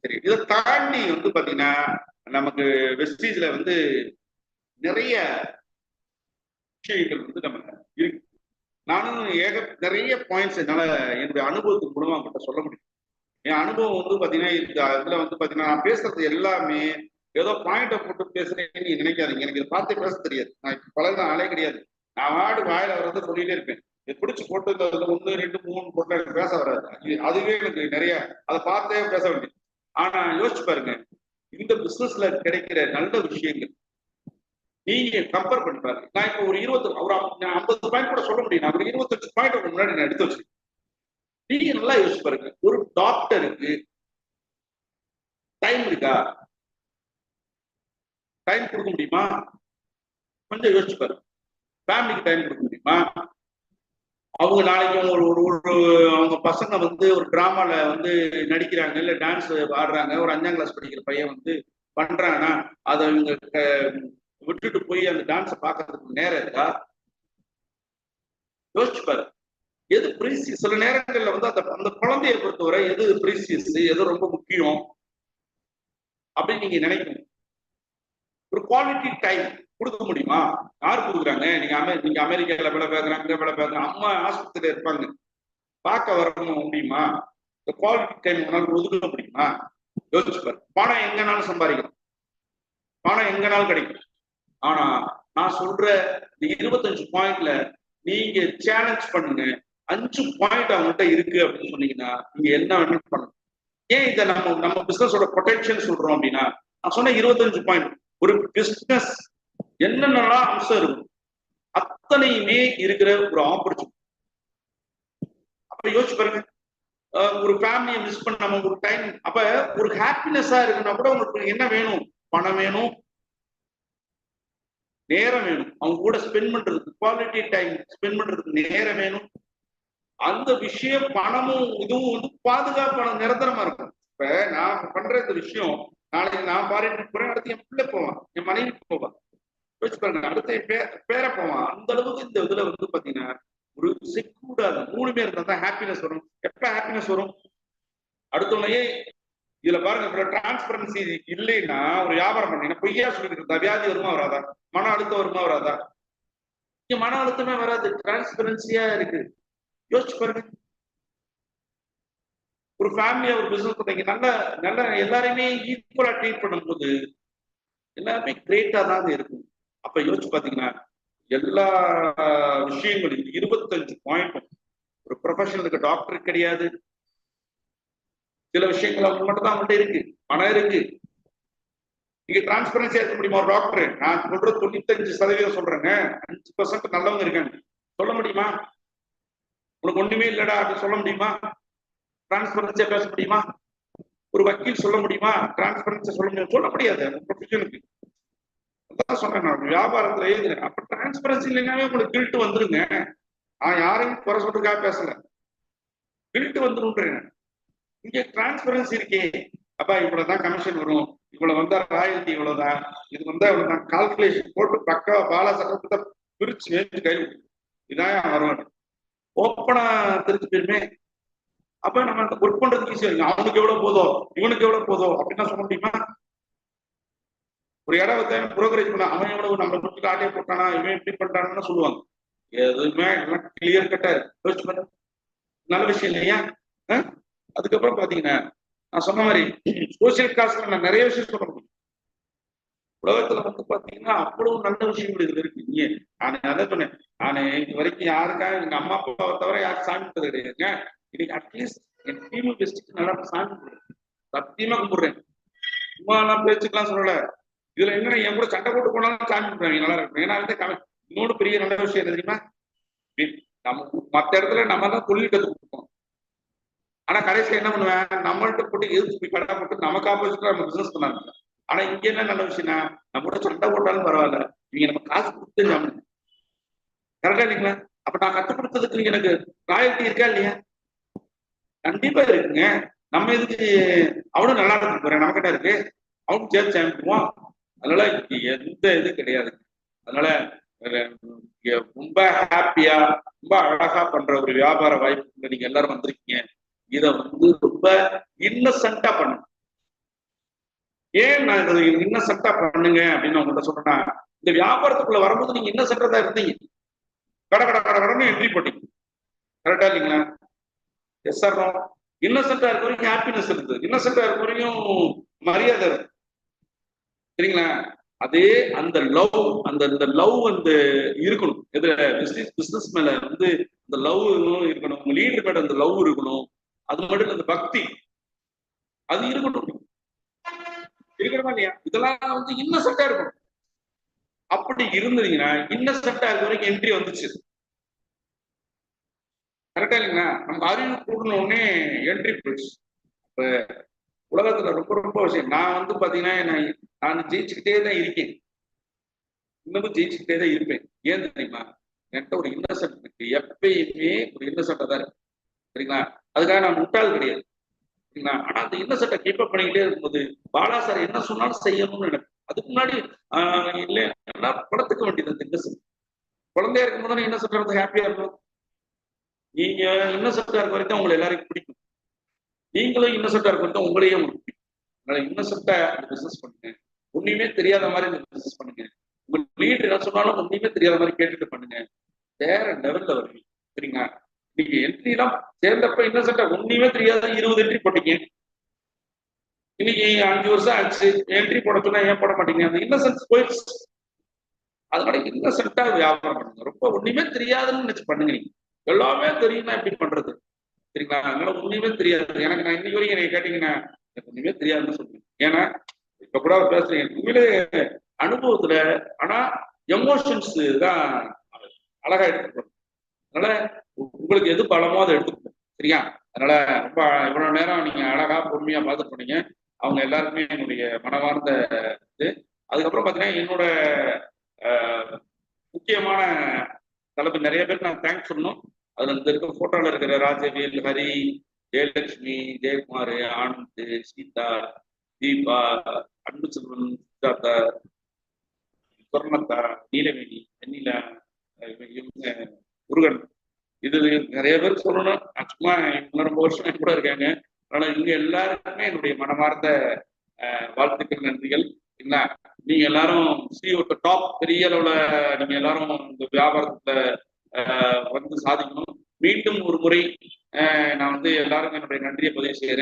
சரி, இதை தாண்டி வந்து பாத்தீங்கன்னா நமக்கு வெஸ்டீஜ்ல வந்து நிறைய விஷயங்கள் வந்து நம்ம இருக்கு. நானும் நிறைய பாயிண்ட்ஸ் என்னால என்னுடைய அனுபவத்தின் மூலமா அவங்ககிட்ட சொல்ல முடியும். என் அனுபவம் வந்து பாத்தீங்கன்னா இதுல வந்து பாத்தீங்கன்னா நான் பேசுறது எல்லாமே ஏதோ பாயிண்ட போட்டு பேசுறேன்னு நீங்க நினைக்காதீங்க. எனக்கு இதை பார்த்து பேச தெரியாது. நான் இப்ப பழகின ஆளே கிடையாது. நான் வாயில வர்றதை சொல்லிட்டே இருப்பேன். பிடிச்சு போட்டு 1 2 3 போட்டு எனக்கு பேச வராது. அதுவே எனக்கு நிறைய அதை பார்த்தே பேச வேண்டியது. ஆனா யோசிச்சு பாருங்க, இந்த பிசினஸ்ல கிடைக்கிற நல்ல விஷயங்கள் நீங்க கம்பேர் பண்ணி பாருங்க. நான் இப்ப ஒரு 50 பாயிண்ட் கூட சொல்ல முடியும். நான் ஒரு 28 பாயிண்ட் முன்னாடி நான் எடுத்து வச்சிருக்கேன். நீங்க நல்லா யோசிச்சு பாருங்க, ஒரு டாக்டருக்கு டைம் இருக்கா? டைம் கொடுக்க முடியுமா? கொஞ்சம் யோசிச்சு பாருங்க. ஃபேமிலிக்கு டைம் கொடுக்க முடியுமா? அவங்க நாளைக்கு அவங்க பசங்க வந்து ஒரு டிராமால வந்து நடிக்கிறாங்க, இல்ல டான்ஸ் ஆடுறாங்க, ஒரு 5ஆம் கிளாஸ் படிக்கிற பையன் வந்து பண்றாங்கன்னா அதை இவங்க விட்டுட்டு போய் அந்த டான்ஸை பார்க்கறதுக்கு நேரம் இருக்கா? யோசிச்சு பாரு. எது ப்ரீசியஸ்? சில நேரங்கள்ல வந்து அந்த குழந்தையை பொறுத்தவரை எது ப்ரீசியஸ், எது ரொம்ப முக்கியம் அப்படின்னு நீங்க நினைக்கணும். ஒரு குவாலிட்டி டைம் கொடுக்க முடியுமா? யார் கொடுக்குறாங்க? நீங்க அமெரிக்கால வேலை பார்க்குறாங்க, வேலை பார்க்குறாங்க, அம்மா ஆஸ்பத்திரியில இருப்பாங்க, பார்க்க வர முடியுமா? இந்த குவாலிட்டி டைம் உங்களால் ஒதுக்க முடியுமா? யோசிச்சு பாரு. பணம் எங்கனாலும் சம்பாதிக்கலாம், பணம் எங்கனாலும் கிடைக்கும். ஆனா நான் சொல்ற இந்த 25 பாயிண்ட்ல நீங்க சேலஞ்ச் பண்ணுங்க. 5 பாயிண்ட் அவங்கள்ட்ட இருக்கு அப்படின்னு சொன்னீங்கன்னா நீங்க என்ன வேணாலும் பண்ணணும். ஏன் இதை நம்ம பிசினஸோட பொட்டன்ஷியல் சொல்றோம் அப்படின்னா, நான் சொன்ன 25 பாயிண்ட் ஒரு பிசினஸ் என்னென்னலாம் அம்சம் இருக்கும் அத்தனையுமே இருக்கிற ஒரு ஆப்பர்ச்சுனிட்டி. அப்ப யோசிச்சு பாருங்க, ஒரு ஃபேமிலியை மிஸ் பண்ணாம ஒரு டைம், அப்ப ஒரு ஹாப்பினஸா இருக்குன்னா கூட உங்களுக்கு என்ன வேணும்? பணம் வேணும், நேரம் வேணும், அவங்க கூட ஸ்பெண்ட் பண்றதுக்கு குவாலிட்டி டைம் ஸ்பெண்ட் பண்றதுக்கு நேரம் வேணும். அந்த விஷயம் பணமும் இதுவும் வந்து பாதுகாப்பான நிரந்தரமா இருக்கும். இப்ப நான் பண்ற இந்த விஷயம் நாளைக்கு நான் பாரிட்டு போறேன், அடுத்து என் பிள்ளை போவான், என் மனைவி போவான், யோசிச்சு பாருங்க, அடுத்து என் பேர போவான். அந்த அளவுக்கு இந்த இதுல வந்து பாத்தீங்கன்னா ஒரு செக்யூர்டா 3 பேர் இருந்தா தான் ஹாப்பினஸ் வரும். எப்ப ஹாப்பினஸ் வரும்? அடுத்தவனையே இதுல பாருங்க, டிரான்ஸ்பரன்சி இல்லைன்னா ஒரு வியாபாரம் பண்ணீங்கன்னா பொய்யா சொல்லிட்டு இருந்தா வியாதி வருமா வராதா? மன அழுத்தம் வருமா வராதா? இங்க மன அழுத்தமே வராது, டிரான்ஸ்பரன்சியா இருக்கு. யோசிச்சு பாருங்க, ஒரு ஃபேமிலியா ஒரு பிசினஸ் பண்ணீங்க, நல்ல எல்லாரையுமே ஈக்குவலா ட்ரீட் பண்ணும்போது எல்லாருமே கிரேட்டா தான் இருக்கும். அப்ப யோசிச்சு பாத்தீங்கன்னா எல்லா விஷயங்களும் 25 பாயிண்ட் ஒரு ப்ரொஃபஷனலுக்கு டாக்டர் கிடையாது. சில விஷயங்கள் அவங்க மட்டும் தான் அவங்கள்ட்ட இருக்கு, பணம் இருக்கு. நீங்க டிரான்ஸ்பரன்சியா இருக்க முடியுமா? ஒரு டாக்டர் நான் சொல்றது 95% சொல்றேங்க, 5% நல்லவங்க இருக்காங்க. சொல்ல முடியுமா? உனக்கு ஒண்ணுமே இல்லடா அப்படின்னு சொல்ல முடியுமா? டிரான்ஸ்பரன்சியா பேச முடியுமா? ஒரு வக்கீல் சொல்ல முடியுமா? டிரான்ஸ்பரன்சியா சொல்ல முடியும்? சொல்ல முடியாது. ப்ரொஃபஷனுக்கு அதான் சொன்னேன் நான், வியாபாரத்துல எழுதுறேன். அப்ப டிரான்ஸ்பரன்சி இல்லைன்னாவே உங்களுக்கு கில்ட் வந்துருங்க. நான் யாரையும் குறை சொல்றதுக்காக பேசல, கில்ட் வந்துருன்றேன். இங்க டிரான்ஸ்பரன்சி இருக்கே, அப்பா இவ்வளவுதான் கமிஷன் வரும், இவ்வளவு வந்தா ராயல்டி இவ்வளவுதான், இது வந்தா இவ்வளவுதான், கால்குலேஷன் போட்டு பக்கா பாலா சட்டத்தை பிரிச்சு வேறு கை இதான் வரும். ஓப்பனா தெரிஞ்சு போயிருமே. அப்ப நம்ம ஒர்க் பண்றதுக்கு ஈஸியா இருக்கு. அவனுக்கு எவ்வளவு போதோ இவனுக்கு எவ்வளவு போதோ அப்படின்னு சொல்ல முடியுமா? ஒரு இடம் வந்து புரோக்கரேஜ் பண்ண அவன் எவ்வளவு நம்ம வீட்டுக்கு ஆட்டே போட்டானா, இவன் எப்படி பண்றான்னு சொல்லுவாங்க. எதுவுமே எல்லாம் கிளியர் கட்டா இருக்கு. நல்ல விஷயம் இல்லையா? அதுக்கப்புறம் பாத்தீங்கன்னா நான் சொன்ன மாதிரி சோசியல் காஸ்ட்ல நான் நிறைய விஷயம் சொல்ல முடியும். உலகத்துல வந்து பாத்தீங்கன்னா அவ்வளவு நல்ல விஷயங்கள் இதுல இருக்கு. நான் அதை சொன்னேன், நான் இது வரைக்கும் யாருக்காக எங்க அம்மா அப்பாவை தவிர யாருக்கு சாமி கும்பிட்டது கிடையாதுங்க. இன்னைக்கு அட்லீஸ்ட் என் டீம் பெஸ்ட்டுக்கு நல்லா சாமி கும்பிடுறேன், சத்தியமா கும்பிடுறேன். சும்மா எல்லாம் பேச்சுக்கெல்லாம் சொல்லல. இதுல என்ன என் கூட சண்டை போட்டு போனாலும் சாமி கும்பிடுறாங்க, நல்லா இருக்கும். ஏன்னா வந்து இன்னொரு பெரிய நல்ல விஷயம் என்ன தெரியுமா? நம்ம மற்ற இடத்துல நம்ம தான் தொழில் கற்றுக் கொடுப்போம். ஆனா கடைசியில என்ன பண்ணுவேன், நம்மள்ட்ட போட்டு எதிர்த்து போய் கடை போட்டு நமக்கு ஆப்போசிட்டா நம்ம பிசினஸ் பண்ணாங்க. ஆனா இங்க என்ன நல்ல விஷயம்னா, நம்ம கூட சண்டை போட்டாலும் பரவாயில்ல, நீங்க நம்ம காசு கொடுத்து கரெக்டா இல்லைங்களா? அப்ப நான் கற்றுக் கொடுத்ததுக்கு எனக்கு ராயல்டி இருக்கா இல்லையா? கண்டிப்பா இருக்குங்க. நம்ம இதுக்கு அவனும் நல்லா இருக்கு போறேன், நம்ம கிட்ட இருக்கு, அவனும் சேர்த்து அமைப்புவோம். அதனால எந்த இது கிடையாது. அதனால ரொம்ப ஹாப்பியா ரொம்ப அழகா பண்ற ஒரு வியாபார வாய்ப்பு நீங்க எல்லாரும் வந்திருக்கீங்க. இதை வந்து ரொம்ப இன்னசென்ட்டா பண்ணுங்க. ஏன் நான் இதை இன்னசென்ட்டா பண்ணுங்க அப்படின்னு உங்கள்கிட்ட சொல்றேன்னா, இந்த வியாபாரத்துக்குள்ள வரும்போது நீங்க இன்னசென்ட்டா தான் இருந்தீங்க. கடன்னு என்ட்ரி போட்டீங்க. கரெக்டா இல்லைங்களா? Yes sir. இன்னசென்ட்டா இருக்க வரைக்கும் ஹாப்பினஸ் இருக்குது, இன்னசென்ட்டா இருக்க வரைக்கும் மரியாதை இருக்கு, சரிங்களா? அதே அந்த லவ் அந்த லவ் வந்து இருக்கணும். இதுல பிசினஸ் மேல வந்து அந்த லவ் இருக்கணும், உங்க லீடர் மேல அந்த லவ் இருக்கணும். அது மட்டும் அந்த பக்தி அது இருக்கணும். இருக்கணுமா இல்லையா? இதெல்லாம் வந்து இன்னசென்ட்டா இருக்கணும். அப்படி இருந்தீங்கன்னா இன்னசென்ட்டா இருக்க வரைக்கும் என்ட்ரி வந்துச்சு. கரெக்டா இல்லைங்களா? நம்ம அறிவு கூடின உடனே என்ட்ரி போயிடுச்சு. இப்ப உலகத்துல ரொம்ப விஷயம். நான் வந்து பாத்தீங்கன்னா நான் ஜெயிச்சுக்கிட்டே தான் இருக்கேன், இன்னமும் ஜெயிச்சுக்கிட்டே தான் இருப்பேன். ஏன் தெரியுமா? என்கிட்ட ஒரு இன்னசென்ட் இருக்கு, எப்பயுமே ஒரு இன்னசென்ட்டா தான் இருக்கு, சரிங்களா? அதுக்காக நான் முட்டாள் கிடையாது, சரிங்களா? ஆனா அந்த இன்னசென்ட்டை கீப் அப் பண்ணிக்கிட்டே இருக்கும்போது பாலா சார் என்ன சொன்னாலும் செய்யணும்னு எனக்கு அதுக்கு முன்னாடி இல்லை படத்துக்க வேண்டியது. அந்த இன்னசென்ட் குழந்தையா இருக்கும்போது இன்னசென்ட் வந்து ஹாப்பியா இருக்கும். நீங்க இன்னசென்ட்டா இருக்க வரைக்கும் உங்களை எல்லாருக்கும் பிடிக்கும், நீங்களும் இன்னசென்ட்டா இருக்க வரைக்கும் உங்களையே உங்களுக்கு பிடிக்கும். அதனால இன்னசென்ட்டா பிசினஸ் பண்ணுங்க, ஒண்ணுமே தெரியாத மாதிரி இந்த பிசினஸ் பண்ணுங்க. உங்க லீடர் என்ன சொன்னாலும் ஒண்ணுமே தெரியாத மாதிரி கேட்டுட்டு பண்ணுங்க, வேற லெவல்ல வருவீங்க, சரிங்களா? நீங்க என்ட்ரி எல்லாம் சேர்ந்தப்ப இன்னசென்டா ஒண்ணுமே தெரியாத 20 என்ட்ரி போட்டீங்க. இன்னைக்கு 5 வருஷம் ஆச்சு, என்ட்ரி போட சொன்னா ஏன் போட மாட்டீங்க? அந்த இன்னசென்ஸ் போயிடுச்சு. அதனால இன்னசென்ட்டா வியாபாரம் பண்ணுங்க. ரொம்ப ஒண்ணுமே தெரியாதுன்னு நினைச்சு பண்ணுங்க. நீங்க எல்லாமே தெரியும்னா எப்படி பண்றது? சரிங்களா? அதனால ஒண்ணுமே தெரியாது. எனக்கு நான் இன்னைக்கு வரைக்கும் நீங்க கேட்டீங்கன்னா எனக்கு ஒண்ணுமே தெரியாதுன்னு சொல்லுவேன். ஏன்னா இப்ப கூட பேசுறேன் உண்மையிலே அனுபவத்துல, ஆனா எமோஷன்ஸ் தான் அழகா எடுத்துக்கணும். அதனால உங்களுக்கு எது பலமோ அதை எடுத்துக்கணும். சரியா? அதனால ரொம்ப இவ்வளவு நேரம் நீங்க அழகா பொறுமையா பார்த்துட்டு போனீங்க. அவங்க எல்லாருக்குமே என்னுடைய மனமார்ந்த இது. அதுக்கப்புறம் பாத்தீங்கன்னா என்னோட முக்கியமான தலைப்பு நிறைய பேர் நான் தேங்க்ஸ் சொல்லணும். அதுல இந்த இருக்க போட்டோல இருக்கிற ராஜவேல், ஹரி, ஜெயலட்சுமி, ஜெயக்குமார், ஆனந்த், சீதா, தீபா, அன்பு செல்வன், சுஜாதா, சொர்ணத்தா, நீலவேணி, வெண்ணிலா, இவங்க முருகன், இது நிறைய பேர் சொல்லணும். சும்மா ரொம்ப வருஷம் கூட இருக்காங்க. அதனால இவங்க எல்லாருக்குமே என்னுடைய மனமார்ந்த வாழ்த்துக்கள், நன்றிகள். என்ன நீங்க எல்லாரும் டாப் பெரிய அளவுல நீங்க எல்லாரும் இந்த வியாபாரத்துல வந்து சாதிக்கணும். மீண்டும் ஒரு முறை நான் வந்து எல்லாருக்கும் என்னுடைய நன்றியை பதிவு செய்கிறேன்.